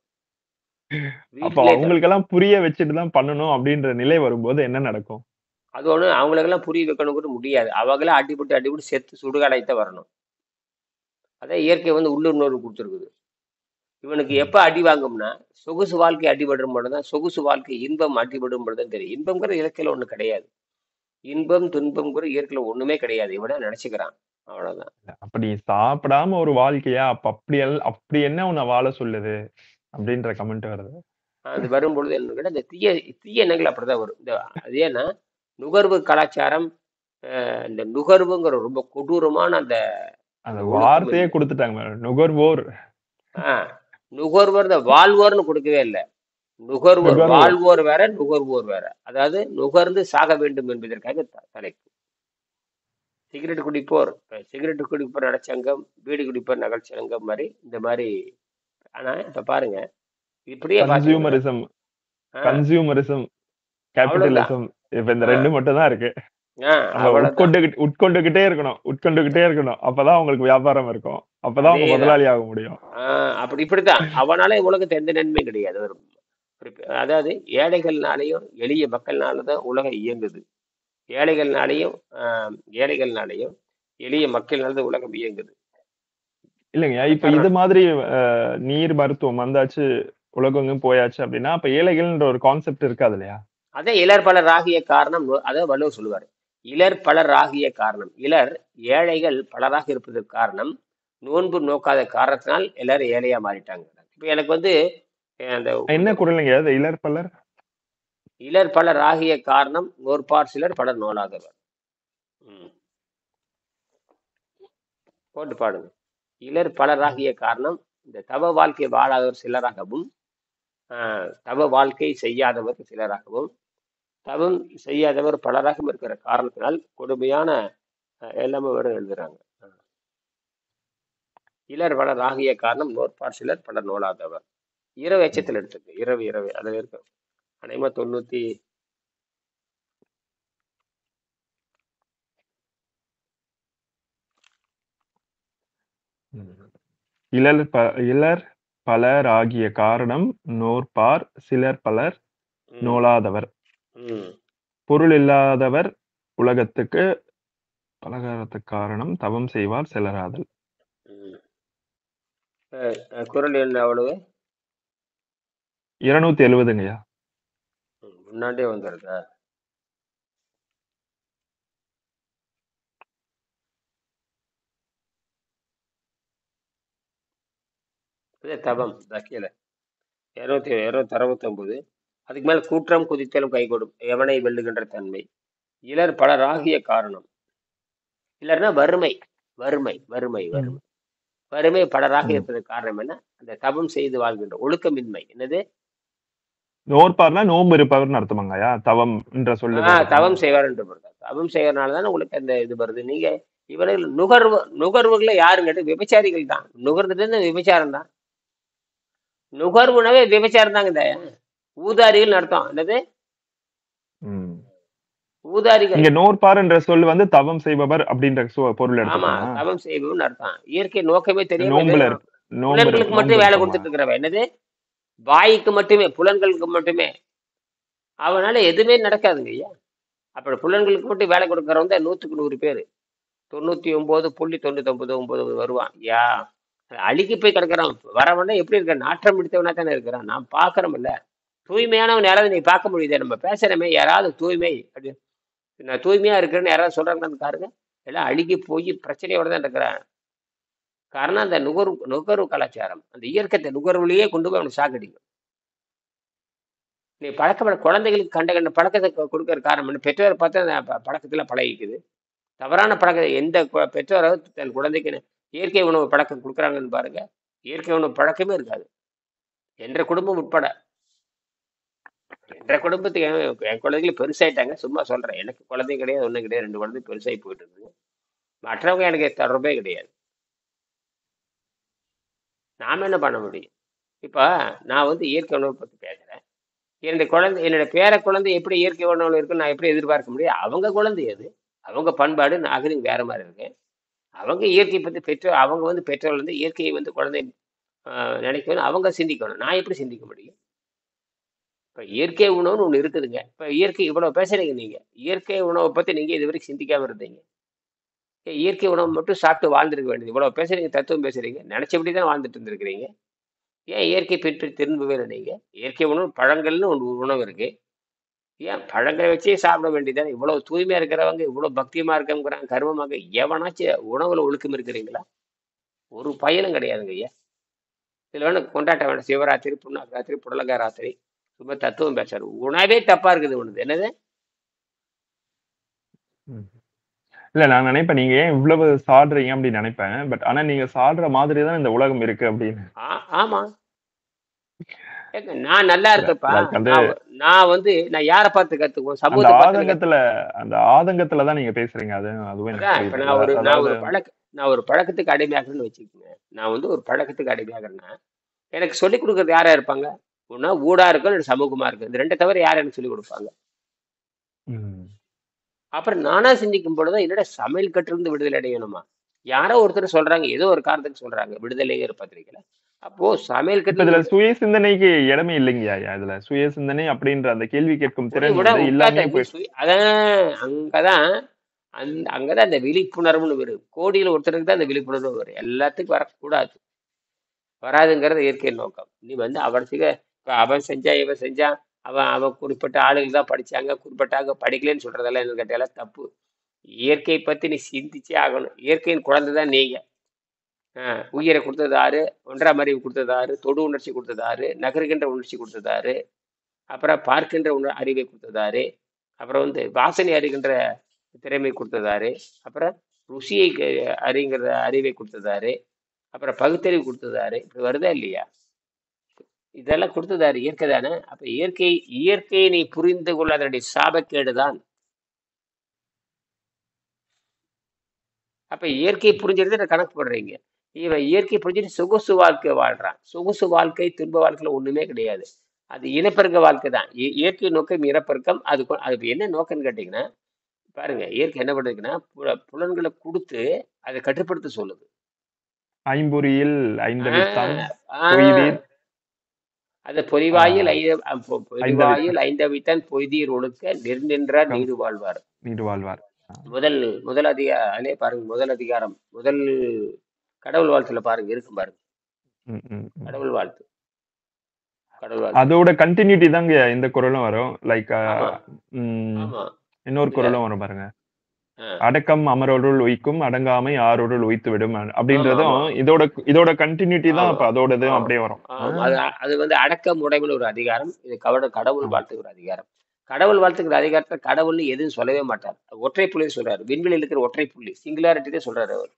அப்போ வீட்டிலேயே தொடங்கும். அவங்களுக்கெல்லாம் புரிய வச்சுட்டு தான் பண்ணணும் அப்படின்ற நிலை வரும்போது என்ன நடக்கும்? அது ஒண்ணு அவங்களுக்கெல்லாம் புரிய வைக்கணும் கூட முடியாது. அவங்களே அடிபட்டு, அடிபட்டு செத்து சுடுகாடாய்த்தான் வரணும். அதான் இயற்கை வந்து உள்ளுணர்வு குடுத்துருக்குது. இவனுக்கு ம். எப்ப அடி வாங்கும்னா, சொகுசு வாழ்க்கை அடிபடும் பொழுதுதான் சொகுசு வாழ்க்கை இன்பம் அடிபடும் பொழுதுதான் தெரியும். இன்பம்ங்கிற இயற்கையில ஒண்ணு கிடையாது. இன்பம், துன்பம்ங்கிற இயற்கையில ஒண்ணுமே கிடையாது. இவனே நெனச்சுக்கிறான். அவ்வளவுதான். அப்ப நீ சாப்பிடாம ஒரு வாழ்க்கையா? அப்ப அப்படி என்ன உன்ன வாழ சொல்லுது? அப்படின்ற கமெண்ட் வருது. அது வரும்பொழுது என்ன கேட்டா, இந்த தீய தீய எண்ணங்கள் அப்படிதான் வரும். அது ஏன்னா, நுகர்வு கலாச்சாரம், இந்த நுகர்வுங்கிற ரொம்ப கொடூரமான அந்த அந்த அந்த வார்த்தையே ஒழுக்கமின்மை. குடுத்துட்டாங்க பாரு. நுகர்வோர். ஆ நுகர்வோர் இந்த வாழ்வோர்ன்னு குடுக்கவே இல்ல. நுகர்வோர் நுகர்வோர். வாழ்வோர் வேற, நுகர்வோர் வேற. அதாவது நுகர்ந்து சாக வேண்டும் என்பதற்காக தலைப்பு. சிகரெட் குடிப்போர், சிகரெட் குடிப்போர் நலச்சங்கம், பீடி குடிப்போர் நகல் சங்கம் மாரி, இந்த மாரி. ஆனா இப்ப பாருங்க, இப்படியே பாத்தீங்கன்னா, கன்சியூமரிசம் ஆ கன்சியூமரிசம், அவ்வளவுதான். கேபிட்டலிசம். இப்ப இந்த ஆ 2 மட்டும் தான் இருக்கு. நம்ம அவ்வளவுதான். உட்கொண்டுகிட்டே இருக்கணும். உட்கொண்டுகிட்டே இருக்கணும். அப்பதான் உங்களுக்கு வியாபாரம் இருக்கும். அப்பதான் அவங்க அதேதான். முதலாளி ஆக முடியும். இப்படித்தான். அவனால உலகத்து எந்த நன்மையும் கிடையாது. அதாவது ஏழைகள்னாலையும், எளிய மக்கள்னால தான் உலகம் இயங்குது. ஏழைகள்னாலையும், ஏழைகள்னாலையும், எளிய மக்கள்னால தான் உலகம் இயங்குது. இல்லைங்க. அத இப்ப இது காரணம். மாதிரி நீர் மருத்துவம் வந்தாச்சு, உலகெங்கும் போயாச்சு அப்படின்னா, அப்ப ஏழைகள்ன்ற ஒரு கான்செப்ட் இருக்காது இல்லையா? அதான் இலர் பலர் ஆகிய காரணம். அதான் வள்ளுவர் சொல்லுவாரு. இலர் பலர் ஆகிய காரணம். ஏழைகள் பலராக இருப்பதற்கு காரணம், நோன்பு நோக்காத காரணத்தினால் எல்லாரும் ஏழையா மாறிட்டாங்க. இப்ப எனக்கு வந்து அந்த என்ன இந்த குறளுங்க அது? இலர் பலர்? இலர் பலர் ஆகிய காரணம், நோற்பார் சிலர் பலர் நோலாதவர். ம். போட்டு பாடுங்க. இலர் பலராகிய காரணம், இந்த தவ வாழ்க்கை வாழாதவர் சிலராகவும், தவ வாழ்க்கை செய்யாதவர் சிலராகவும், தவம் செய்யாதவர் பலராகவும் இருக்கிற காரணத்தினால் கொடுமையான எல்லாமே வரும் எழுதுறாங்க. இலர் பலர் ஆகிய காரணம், நோற்பார் சிலர் பலர் நோலாதவர். இரவு ம். எச்சத்தில் எடுத்துக்கு. இரவு இரவு அதுல இருக்கு. அநேகமா 90. ம். இலர் பலர் ஆகிய காரணம் நோற்பார் சிலர் பலர் ம். நோலாதவர். ம். பொருள் இல்லாதவர் உலகத்துக்கு பலகாரத்துக் காரணம் தவம் செய்வார் சிலராதல். ம். குரல் என்ன அவ்வளவு? 270ங்கய்யா. முன்னாடியே வந்துருதா? இதே தவம் கீழே 269. அதுக்கு மேல கூற்றம் குதித்தலும் கைகொடும் எவனை வெல்லுகின்ற தன்மை. இலர் பலராகிய காரணம். இல்லைன்னா வறுமை. வறுமை வறுமை ம். வறுமை வறுமை பலராக ம். இருப்பதற்கு காரணம் என்ன? அந்த தவம் செய்து வாழ்கின்ற ஒழுக்கமின்மை. என்னது? நோற்பார்னா நோன்பு இருப்பவர்னு அர்த்தமாங்கய்யா? தவம் என்ற சொல்லுக்கு அர்த்தம். தவம் செய்வார் என்று பொருள். தவம் செய்யறதுனால தானே உங்களுக்கு அந்த இது வருது. நீங்க இவர்கள் நுகர்வுகளை யாரும் கேட்டு விபச்சாரிகள் தான். நுகர்ந்தது விபச்சாரம் தான். நுகர்வுனாவே விபச்சாரம் தாங்க. இந்த ஊதாரிகள் அர்த்தம் என்னது? ம். ஊதாரிகள். இங்க நோற்பார் என்ற சொல் வந்து தவம் செய்பவர் அப்படின்ற பொருள் ஆமா, எடுத்துக்கலாமா? தவம் செய்பவன் அர்த்தம். இயற்கை நோக்கமே தெரியாம நோன்புல புலன்களுக்கு மட்டும் நோன்பு வேலை இருப்பவங்க. கொடுத்துட்டு இருக்கிறவன். என்னது? வாய்க்கு மட்டுமே, புலன்களுக்கு மட்டுமே. அவனால எதுவுமே நடக்காதுங்க ஐயா. அப்படி புலன்களுக்கு மட்டும் வேலை கொடுக்கறவன் தான் 100க்கு 100 பேரு. 99.99 வருவான். அழுகி போய் கிடக்குறான். வரவன எப்படி இருக்க? நாற்றம் பிடித்தவனா தானே இருக்கிறான். நான் பாக்குறோம்ல. தூய்மையானவன் யாராவது நீ பார்க்க முடியுதே? நம்ம பேசுறமே யாராவது தூய்மை அப்படி நான் தூய்மையா இருக்கிறேன்னு யாராவது சொல்றாங்கன்னு பாருங்க. எல்லாம் அழுகி போய் பிரச்சனையோட தான் இருக்கிறான். காரணம் அந்த நுகர்வு கலாச்சாரம். அந்த இயற்கத்தை நுகர்வுலயே கொண்டு போய் அவனுக்கு சாக்கடிக்கும். நீ குழந்தைகளுக்கு கண்ட பழக்கத்தை கொடுக்கற காரணம் என்ன? பெற்றோரை பார்த்து அந்த பழக்கத்துல பழகிக்குது. தவறான பழக்கம் எந்த பெற்றோராவது தன் குழந்தைக்கு இயற்கை உணவு பழக்கம் கொடுக்குறாங்கன்னு பாருங்க. இயற்கை உணவு பழக்கமே இருக்காது. என்ற குடும்பம் உட்பட. என்ற குடும்பத்துக்கு என் குழந்தைகள் பெருசாயிட்டாங்க. சும்மா சொல்றேன். எனக்கு குழந்தை கிடையாது, ஒண்ணும் கிடையாது. 2 குழந்தை பெருசாகி போயிட்டு இருக்குது. மற்றவங்க எனக்கு தொடர்பே கிடையாது. நாம என்ன பண்ண முடியும்? இப்ப நான் வந்து இயற்கை உணவை பத்தி பேசுறேன். என்னோட பேர குழந்தை எப்படி இயற்கை உணவுல இருக்குன்னு நான் எப்படி எதிர்பார்க்க முடியும்? அவங்க குழந்தை அது. அவங்க பண்பாடு நாகரிகம் வேற மாதிரி இருக்கு. அவங்க இயற்கை பத்தி அவங்க வந்து பெற்றோர்கள் வந்து இயற்கையை வந்து குழந்தை நினைக்கணும். அவங்க சிந்திக்கணும். நான் எப்படி சிந்திக்க முடியும்? இப்ப இயற்கை உணவுன்னு ஒண்ணு இருக்குதுங்க. இப்ப இயற்கை இவ்வளவு பேசுறீங்க நீங்க. இயற்கை உணவை பத்தி நீங்க இது வரைக்கும் சிந்திக்காம இருந்தீங்க. இயற்கை உணவு மட்டும் சாப்பிட்டு வாழ்ந்துருக்க வேண்டியது. இவ்வளவு பேசுறீங்க, தத்துவம் பேசுறீங்க. நினைச்சபடி தான் வாழ்ந்துட்டு இருந்திருக்கிறீங்க. ஏன் இயற்கை பெற்று திரும்பவே இல்லை நீங்க? இயற்கை உணவு பழங்கள்னு ஒரு உணவு இருக்கு. ஏன் பழங்களை வச்சே சாப்பிட வேண்டியதானே? இவ்வளவு தூய்மையா இருக்கிறவங்க, இவ்வளவு பக்தியமா இருக்கவங்கிறாங்க, கர்மமாக எவனாச்சும் உணவுல ஒழுக்கம் இருக்கிறீங்களா? ஒரு பயனும் கிடையாதுங்க ஐயா. இதுல வேணும் கொண்டாட்ட வேணும். சிவராத்திரி, புண்ணாக்கு புடலங்காய் ராத்திரி, சும்மா தத்துவம் பேசுறது. உணவே தப்பா இருக்குது உனது. என்னது? இல்ல நான் நினைப்பேன் நீங்க ஏன் இவ்வளவு சாடுறீங்க அப்படின்னு நினைப்பேன். பட் ஆனா நீங்க சாடுற மாதிரி தான் இந்த உலகம் இருக்கு அப்படின்னு. ஆமா. நான் நல்லா இருக்கப்பா. நான் வந்து நான் யாரை பார்த்து கத்துக்குவோம்? சமூகத்தை அந்த ஆதங்கத்துல தான் நீங்க பேசுறீங்க. அதுவும் நான் ஒரு பழக்கத்துக்கு அடிமையாகிறேன்னு வச்சுக்கோங்க. நான் வந்து ஒரு பழக்கத்துக்கு அடிமையாகிறேன்னா எனக்கு சொல்லிக் கொடுக்கறது யாரா இருப்பாங்க? ஒன்னா ஊடா இருக்கும், சமூகமா இருக்கு. இந்த ரெண்டை தவிர யார் எனக்கு சொல்லிக் கொடுப்பாங்க? அப்புறம் நானா சிந்திக்கும் பொழுது என்னோட சமையல் கட்டிலிருந்து விடுதலை அடையணுமா? யாரோ ஒருத்தர் சொல்றாங்க, ஏதோ ஒரு காரணத்துக்கு சொல்றாங்க விடுதலைங்கிற பத்திரிகையில. அப்போ சமையல் கட்டில சுய சிந்தனைக்கு இடமே இல்லைங்கயா. இதுல சுய சிந்தனை அப்படின்ற அந்த கேள்வி கேட்கும் திறன் இல்லாம அங்கதான் அந்த விழிப்புணர்வுன்னு வரும். கோடியில ஒருத்தருக்கு தான் அந்த விழிப்புணர்வு வரும். எல்லாத்துக்கும் வரக்கூடாது. வராதுங்கிறது இயற்கை நோக்கம். நீ வந்து அவன் செஞ்சா இவன் செஞ்சா அவன் குறிப்பிட்ட ஆளுகள் தான் படிச்சாங்க, குறிப்பிட்டாங்க படிக்கலன்னு சொல்றதெல்லாம் என்ன கேட்டாலும் தப்பு. இயற்கை பத்தி நீ சிந்திச்சே ஆகணும். இயற்கையின் குழந்தை தான் நீங்க. உயிரை கொடுத்தது ஆறு, ஒன்றாம் அறிவு கொடுத்தது ஆறு, தொடு உணர்ச்சி கொடுத்தது ஆறு, நகருகின்ற உணர்ச்சி கொடுத்தது ஆறு, அப்புறம் பார்க்கின்ற அறிவை கொடுத்தது ஆறு, அப்புறம் வந்து வாசனை அறிகின்ற திறமை கொடுத்ததாரு, அப்புறம் ருசியை அறிங்கிற அறிவை கொடுத்ததாரு, அப்புறம் பகுத்தறிவு கொடுத்ததாரு. இப்படி வருதா இல்லையா? இதெல்லாம் கொடுத்ததாரு இயற்கை தானே. அப்ப இயற்கையை நீ புரிந்து கொள்ள அதனுடைய சாபக்கேடுதான். அப்ப இயற்கையை புரிஞ்சிருந்து கணக்கு போடுறீங்க. இவன் இயற்கை புரிஞ்சுட்டு சொகுசு வாழ்க்கை வாழ்றான். சொகுசு வாழ்க்கை துன்ப வாழ்க்கையில ஒண்ணுமே கிடையாது. அது இனப்பெருக்க வாழ்க்கை தான். இயற்கை நோக்கம் இனப்பெருக்கம். அது என்ன நோக்கம்னு கேட்டீங்கன்னா பாருங்க, இயற்கை என்ன பண்ணுதுன்னா புலன்களை கொடுத்து அதை கட்டுப்படுத்த சொல்லுது. ஐம்பொறியில் அது பொறிவாயில் ஐந்தவித்தான் பொய்தீர் ஒழுக்க நின்றார் நீடு வாழ்வார். முதல் அதிகாரே பாருங்க. முதல் அதிகாரம் முதல் கடவுள் வாழ்த்துல பாருங்க, இருக்கும் பாருங்க. கடவுள் வாழ்த்து. அதோட கண்டினியூட்டி தாங்க இந்த குறளும் வரும். லைக் இன்னொரு குறளும் வரும் பாருங்க. அடக்கம் அமரோருள் உய்க்கும், அடங்காமை ஆரோருள் உய்த்து விடும் அப்படின்றதும் இதோட கண்டினியூட்டி தான். அப்ப அதோடது அப்படியே வரும். அது வந்து அடக்கம் உடைமைன்னு ஒரு அதிகாரம். இது கடவுள் வாழ்த்துக்கு ஒரு அதிகாரம். கடவுள் வாழ்த்துக்கிற அதிகாரத்துல கடவுள்னு எதுவும் சொல்லவே மாட்டார். ஒற்றை புள்ளி சொல்றாரு. விண்வெளியில் இருக்கிற ஒற்றை புள்ளி சிங்குலாரிட்டி தான் சொல்றாரு அவர்.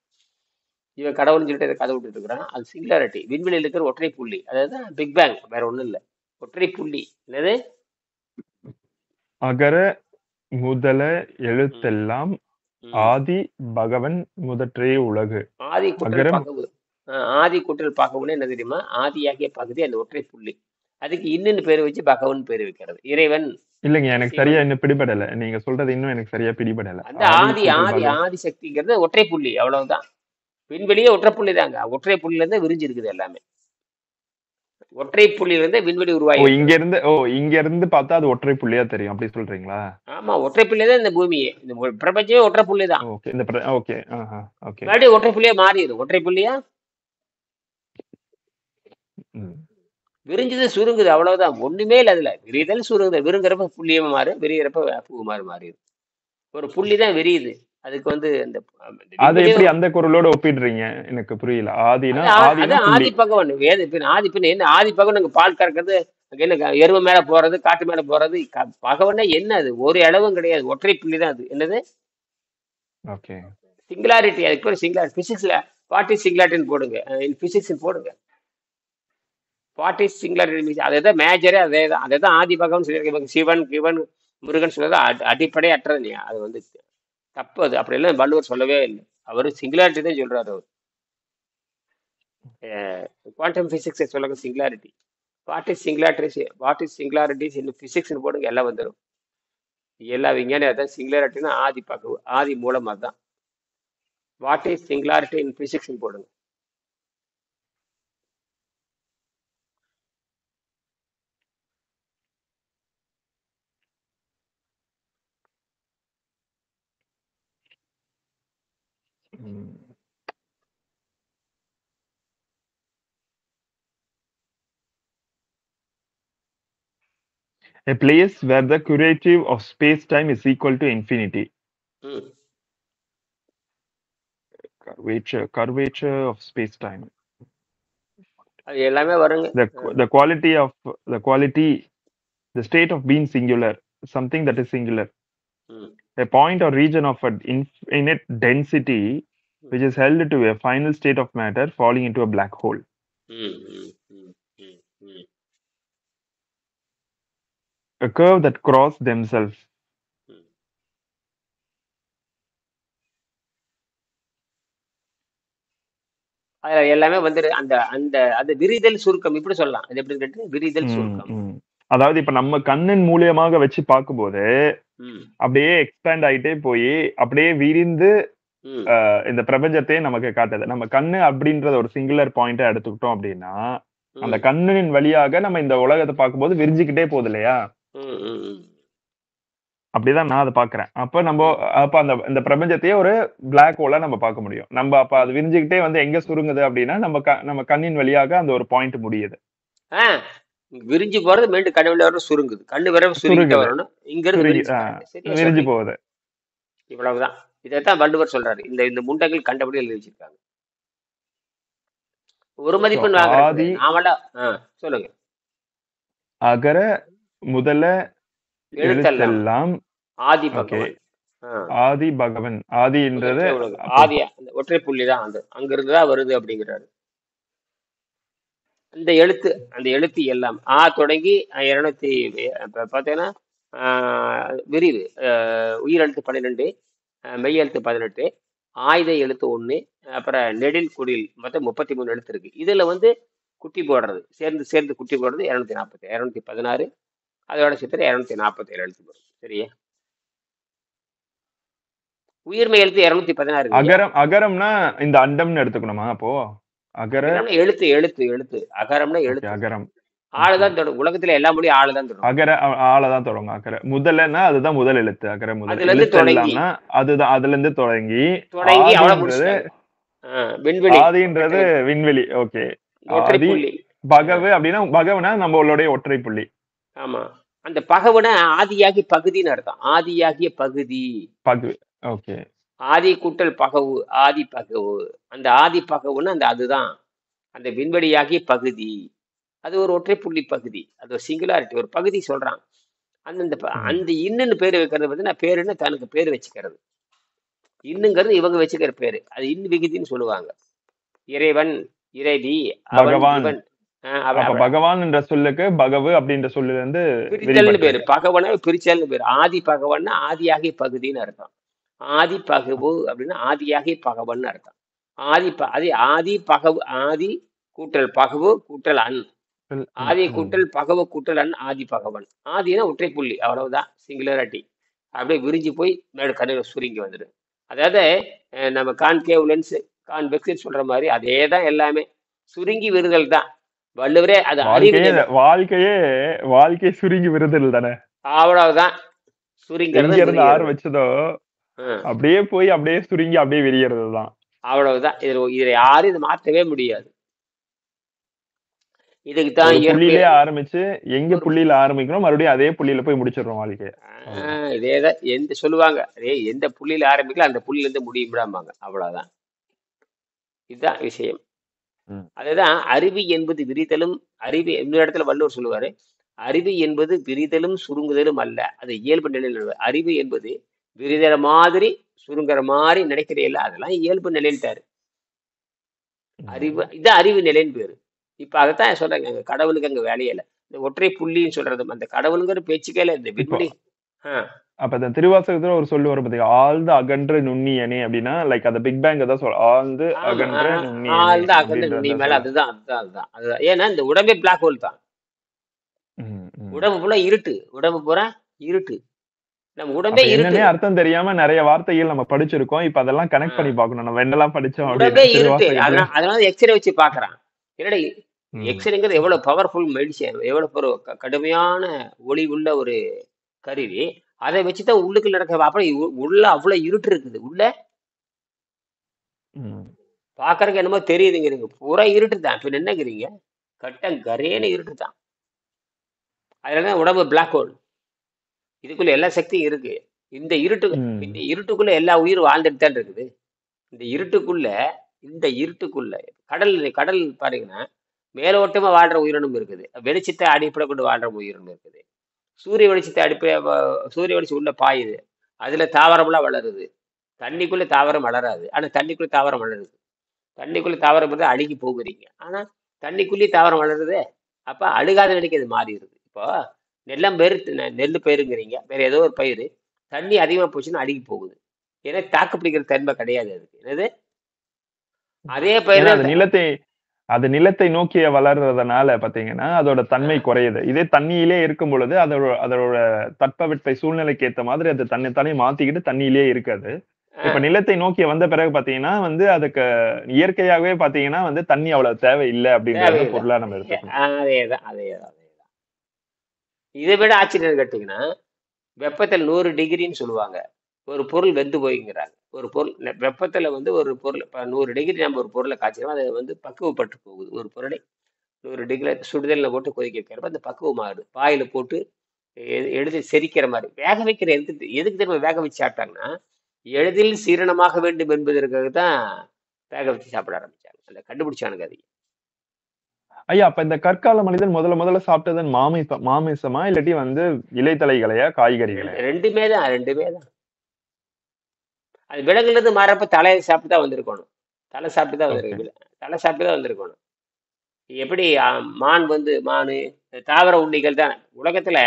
இவன் கடவுள்னு சொல்லிட்டு கதை விட்டுட்டு இருக்கிறான். அது சிங்குலாரிட்டி. விண்வெளியில் இருக்கிற ஒற்றை புள்ளி, அதாவது பிக் பேங், வேற ஒண்ணும் இல்லை. ஒற்றை புள்ளி. என்னது? அகர முதல ம், எழுத்தெல்லாம் ம். ஆதி பகவன் முதற்றே உலகு. ஆதி கூட்டல் அகரம் பகவு. ஆதி கூட்டல் பகவுன்னு என்ன தெரியுமா? ஆதியாகிய பகுதி அந்த ஒற்றை புள்ளி. அதுக்கு இன்னுன்னு பேர் வச்சு பகவன் பேர் வைக்கிறது. இறைவன், இல்லைங்க, எனக்கு சரியா சிவன். இன்னும் பிடிபடல. நீங்க சொல்றது இன்னும் எனக்கு சரியா பிடிபடல. அந்த ஆதி ஆதி கூட்டல் ஆதி பகவன். ஆதி சக்திங்கிறது ஒற்றை புள்ளி, அவ்வளவுதான். விண்வெளியே ஒற்றை புள்ளி தாங்க. ஒற்றை புள்ளில இருந்து விரிஞ்சு இருக்குது எல்லாமே. ஒற்றை புள்ளியில இருந்து விண்வெளி ஓ உருவாகி இங்க இருக்கிறது. இருந்து இங்க இருந்து பார்த்தா அது ஒற்றை புள்ளியா தெரியும், அப்படி சொல்றீங்களா? ஆமா, ஒற்றை புள்ளி தான் இந்த பூமியே. இந்த பிரபஞ்சமே ஒற்றை புள்ளி தான். ஓகே. ஓகே. ஓகே. மறுபடியும் ஒற்றை புள்ளியா மாறிடும். ஒற்றை புள்ளியா ம். விரிஞ்சது சுருங்குது, அவ்வளவுதான். ஒண்ணுமே இல்லை அதுல. விரிதல் சுருங்குது. விருங்குறப்ப புள்ளியமா மாறு, விரிகிறப்ப பூ மாதிரி மாறிடும். ஒரு புள்ளி தான் விரியுது. அதுக்கு வந்து அந்த அதை விண்வெளியே எப்படி அந்த குரலோட ஒப்பிடுறீங்க? எனக்கு புரியல. ஆதினா ஆதினா அதான் புள்ளி. ஆதி பகவான். வேத பின் ஆதி பின் என்ன? ஆதி பகவான் அங்க பால் கறக்கிறது, அங்க என்ன எருமை மேல போறது, காட்டு மேல போறது. பகவன்னா என்ன? அது ஒரு அளவும் கிடையாது. ஒற்றை புள்ளி தான் அது. என்னது? ஓகே. சிங்குலாரிட்டி. அதுக்கு பேர் சிங்குலாரிட்டி. பிசிக்ஸ்ல வாட் இஸ் சிங்குலாரிட்டின்னு போடுங்க. பிசிக்ஸ் போடுங்க. What is singularity. அதுதான் மேஜரே. அதே தான். அதை தான் ஆதி பகவான் சொல்லியிருக்காங்க. சிவன் கிவன் முருகன் சொல்றது அடிப்படையற்றது இல்லையா? அது வந்து தப்பு. அது அப்படி எல்லாம் வள்ளுவர் சொல்லவே இல்லை. அவர் சிங்குலாரிட்டி தான் சொல்றாரு. அவர் குவாண்டம் பிசிக்ஸ் சொல்லுங்க சிங்குலாரிட்டி. வாட் இஸ் சிங்குலாரிட்டிஸ் இன் பிசிக்ஸ்னு போடுங்க, எல்லாம் வந்துடும். எல்லா விஞ்ஞானி அதான் சிங்குலாரிட்டினா ஆதி பகவு, ஆதி மூலம். அதுதான் வாட் இஸ் சிங்குலாரிட்டி இன் பிசிக்ஸ்னு போடுங்க. ம். A place where the curative of space-time is equal to infinity. ம். Curvature of space-time. அது எல்லாமே வருங்க. The quality, the state of being singular, something that is singular. ம். A point or region of an infinite density which is held to a final state of matter falling into a black hole. ம். ம். ம். ம். ம். A curve that cross themselves. ம். அதுல எல்லாமே வந்து அந்த அந்த அது விரிதல் சுருக்கம் இப்படி சொல்லலாம். அது எப்படி கேட்டு விரிதல் சுருக்கம். அதாவது இப்ப நம்ம கண்ணின் மூலியமாக வச்சு பார்க்கும்போது ம். அப்படியே எக்ஸ்பேண்ட் ஆயிட்டே போய் அப்படியே விரிந்து ம். இந்த பிரபஞ்சத்தையே நமக்கு காட்டுது. நம்ம கண்ணு அப்படின்றத ஒரு சிங்குலர் பாயிண்டா எடுத்துக்கிட்டோம் அப்படின்னா, அந்த ம். கண்ணின் வழியாக நம்ம இந்த உலகத்தை பார்க்கும்போது விரிஞ்சுக்கிட்டே போகுது இல்லையா? ம். ம். ம். அப்படிதான் நான் அதை பாக்குறேன். அப்ப அந்த இந்த பிரபஞ்சத்தையே ஒரு பிளாக் ஹோலா நம்ம பார்க்க முடியும். நம்ம அப்ப அது விரிஞ்சுக்கிட்டே வந்து எங்க சுருங்குது அப்படின்னா நம்ம கண்ணின் வழியாக அந்த ஒரு பாயிண்ட் முடியுது. ஆ, விரிஞ்சு போறது மீண்டும் கண்ணு வர சுருங்குது. கண்ணு வர சுருங்கிட்டு வரணும். இங்க இருந்து விரிஞ்சு விரிஞ்சு போகுது. இவ்வளவுதான். இதைத்தான் வள்ளுவர் சொல்றாரு. இந்த இந்த முண்டங்கள் கண்டபடி எழுதி வச்சிருக்காங்க. ஒரு மதிப்பெண் வாங்குறது நாமளா. சொல்லுங்க. அகர முதல எழுத்தெல்லாம் ஆதி பகவான். ஆதி பகவன். ஆதின்றது ஆதி அந்த ஒற்றை புள்ளிதான். அந்த அங்க இருந்துதான் வருது அப்படிங்கிறாரு. அந்த எழுத்து எல்லாம் ஆ தொடங்கி 200 பார்த்தீங்கன்னா விரிவு உயிரெழுத்து 12, மெய் எழுத்து 18, ஆயுத எழுத்து 1, அப்புறம் நெடில் குடில் மொத்தம் 33 எழுத்து இருக்கு. இதுல வந்து குட்டி போடுறது சேர்ந்து குட்டி போடுறது 216, அதோட சேர்த்து 247 எழுத்து போடுறது. சரியா? உயிர்மை எழுத்து 216. அகரம்னா இந்த அண்டம்னு எடுத்துக்கணுமா? அப்போ அகரம் எழுத்து அகரம்னா எழுத்து. அகரம் ஆளுதான் தொடங்கும். உலகத்துல எல்லா மொழியும் ஆளுதான் தொடங்கும். ஆளதான் தொடங்கும். அகர முதலன்னா அதுதான் முதல் எழுத்து. அகர முதல் அதுதான் அதுல இருந்து தொடங்கி ஆதின்றது விண்வெளி. ஓகே. பகவு அப்படின்னா பகவனா நம்மளுடைய ஒற்றை புள்ளி. ஆமா, அந்த பகவன ஆதியாகி பகுதின்னு அர்த்தம். ஆதியாகிய பகுதி. ஓகே. ஆதி கூட்டல் பகவு, ஆதி பகவு. அந்த ஆதி பகவுன்னு அந்த அதுதான் அந்த விண்வெளியாகிய பகுதி. அது ஒரு ஒற்றை புள்ளி பகுதி. அது ஒரு சிங்குலாரிட்டி, ஒரு பகுதி சொல்றான். அந்த இன்னுன்னு பேரு வைக்கிறது வந்து நான் பேருன்னு தனக்கு பேரு வச்சுக்கிறது. இன்னுங்கிறது இவங்க வச்சுக்கிற பேரு. அது இன் விகுதின்னு சொல்லுவாங்க. இறைவன், இறைவி, அவன், இவன். அப்ப பகவான் என்ற சொல்லுக்கு பகவு அப்படின்ற சொல்லுல இருந்து பிரித்தல்னு பேரு. பகவன பிரிச்சல்னு பேரு. ஆதி பகவன்னா ஆதியாகி பகுதின்னு அர்த்தம். ஆதி பகவு அப்படின்னா ஆதியாகி பகவன் அர்த்தம். ஆதி பகவு, ஆதி கூட்டல் பகவு கூட்டல் அன், ஆதி கூட்டல் பகவு கூட்டல் அன், ஆதி பகவன். ஆதினா ஒற்றை புள்ளி, அவ்வளவுதான், சிங்குலரிட்டி. அப்படியே விரிஞ்சு போய் மேடு கரையில சுருங்கி வந்துடும். அதாவது நம்ம கான்கேவ் லென்ஸ் கான்வெக்ஸ் சொல்ற மாதிரி அதே தான் எல்லாமே, சுருங்கி விருதல் தான். வள்ளுவரே அது வாழ்க்கையே சுருங்கி விருதல் தானே, அவ்வளவுதான். சுருங்கிறது ஆரம்பிச்சதோ அப்படியே போய் அப்படியே சுருங்கி அப்படியே விரியறது தான், அவ்வளவுதான். இதுல யாரும் இதை மாற்றவே முடியாது. இதுக்கு தான் புள்ளியிலே ஆரம்பிச்சு எங்க புள்ளியில ஆரம்பிக்கணும் மறுபடியும் அதே புள்ளியில போய் முடிச்சிடுறோம் வாழ்க்கைய. இதேதான் எந்த சொல்லுவாங்க, அதே எந்த புள்ளியில ஆரம்பிக்கல அந்த புள்ளியில இருந்து முடியும்டாம்பாங்க, அவ்வளவுதான். இதுதான் விஷயம். அதுதான் அறிவு என்பது விரிதலும், அறிவு இன்னொரு இடத்துல வள்ளுவர் சொல்லுவாரு, அறிவு என்பது விரிதலும் சுருங்குதலும் அல்ல, அது இயல்பு நிலையில். அறிவு என்பது விரிதல மாதிரி சுருங்குற மாதிரி நினைக்கிறீல்ல, அதெல்லாம் இயல்பு நிலையிட்டாரு. அறிவு இதான் அறிவு நிலைன்னு பேரு. இப்ப அதைத்தான் சொல்றாங்க, கடவுளுக்கு அங்க வேலையே இல்லை. இந்த ஒற்றை புள்ளின்னு சொல்றது அந்த கடவுளுங்கிற பேச்சுக்கே இந்த விண்வெளி. அப்ப இந்த திருவாசகத்துல ஒரு சொல்லு வரும் பாத்தீங்க, ஆழ்ந்த அகன்ற நுண்ணியனே அப்படின்னா, லைக் அந்த பிக் பேங் தான் சொல்ற, ஆழ்ந்து அகன்ற ஆழ்ந்த அகன்ற நுண்ணி மேல. அதுதான் அதுதான் அதுதான் அதுதான். ஏன்னா இந்த உடம்பே பிளாக் ஹோல் தான். உடம்பு பூரா இருட்டு, உடம்பு பூரா இருட்டு, நம்ம உடம்பே இருட்டு. அர்த்தம் தெரியாம நிறைய வார்த்தைகள் நம்ம படிச்சிருக்கோம். இப்ப அதெல்லாம் கனெக்ட் பண்ணி பார்க்கணும். நம்ம என்னெல்லாம் படிச்சோம் உடம்பே இருட்டு. அதனால எக்ஸ்ரே வச்சு பாக்குறான். என்னடா எக்ஸ்ரேங்கிறது எவ்வளவு பவர்ஃபுல் மெடிசன், எவ்வளவு ஒரு கடுமையான ஒளி உள்ள ஒரு கருவி. அதை வச்சுதான் உள்ளுக்கு நடக்க. அப்புறம் உள்ள அவ்வளவு இருட்டு இருக்குது. உள்ள பாக்குறதுக்கு என்னமோ தெரியுதுங்கிறீங்க, பூரா இருட்டு தான். இப்ப என்னங்கிறீங்க, கட்டம் கரேன்னு இருட்டு தான். அதுலதான் உடம்பு பிளாக் ஹோல். இதுக்குள்ள எல்லா சக்தியும் இருக்கு. இந்த இருட்டுக்குள்ள எல்லா உயிரும் வாழ்ந்துட்டு தான் இருக்குது. இந்த இருட்டுக்குள்ள கடல் பாருங்கன்னா மேலோட்டமா வாழ்ற உயிரினம் இருக்குது, வெளிச்சத்தை அடிப்படை கொண்டு வாழ்ற உயிரினம் இருக்குது. சூரிய வெளிச்சம் உள்ள பாயுது, அதுல தாவரம்லாம் வளருது. தண்ணிக்குள்ள தாவரம் வளராது, ஆனா தண்ணிக்குள்ள தாவரம் வளருது. தண்ணிக்குள்ள தாவரம் வந்து அழுகி போகுறீங்க, ஆனா தண்ணிக்குள்ளேயே தாவரம் வளருது. அப்ப அழுகாத நிலைக்கு அது மாறிடுது. இப்போ நெல் பயிருங்கிறீங்க, வேற ஏதோ ஒரு பயிர் தண்ணி அதிகமா போச்சுன்னா அழுகி போகுது. ஏன்னா தாக்கு பிடிக்கிற தன்மை கிடையாது அதுக்கு. என்னது, அதே பயிர் நிலத்தை நோக்கிய வளர்றதுனால பாத்தீங்கன்னா அதோட தன்மை குறையுது. இதே தண்ணியிலே இருக்கும் பொழுது அதோட தட்பவெட்ப சூழ்நிலைக்கு ஏத்த மாதிரி அது தன்னை மாத்திக்கிட்டு தண்ணியிலே இருக்காது. இப்ப நிலத்தை நோக்கி வந்த பிறகு பாத்தீங்கன்னா வந்து அதுக்கு இயற்கையாகவே பாத்தீங்கன்னா வந்து தண்ணி அவ்வளவு தேவை இல்லை அப்படிங்கறது பொருளா நம்ம எடுத்துக்கணும். அதேதான். இதை விட ஆச்சரியம் கேட்டீங்கன்னா, வெப்பத்தில் 100 டிகிரின்னு சொல்லுவாங்க, ஒரு பொருள் வெந்து போய்ங்கிறாங்க. ஒரு பொருள் வெப்பத்துல வந்து ஒரு பொருள் 100 டிகிரி நம்ம ஒரு பொருளை காய்ச்சிடும், அது வந்து பக்குவப்பட்டு போகுது. ஒரு பொருளை 100 டிகிரி சுடுதலில் போட்டு கொதிக்க வைக்கிறப்ப அந்த பக்குவமாகுது. வாயில போட்டு எடுத்து செரிக்கிற மாதிரி. வேக வைக்கிற எதுக்கு திரும்ப வேக வச்சு சாப்பிட்டாங்கன்னா, எளிதில் சீரணமாக வேண்டும் என்பதற்காக தான் வேக வச்சு சாப்பிட ஆரம்பிச்சாங்க. அந்த கண்டுபிடிச்சானுங்க அது. ஐயா, அப்ப இந்த கற்கால மனிதன் முதல்ல சாப்பிட்டது மாமிசமா இல்லாட்டி வந்து இலைத்தலைகளையா காய்கறிகளா? ரெண்டுமே தான். அது விலங்குல இருந்து மாறப்ப தலையை சாப்பிட்டு தான் வந்திருக்கணும். தலை சாப்பிட்டு தான் வந்திருக்கணும். எப்படி மான் தாவர உண்ணிகள் தான் உலகத்துல.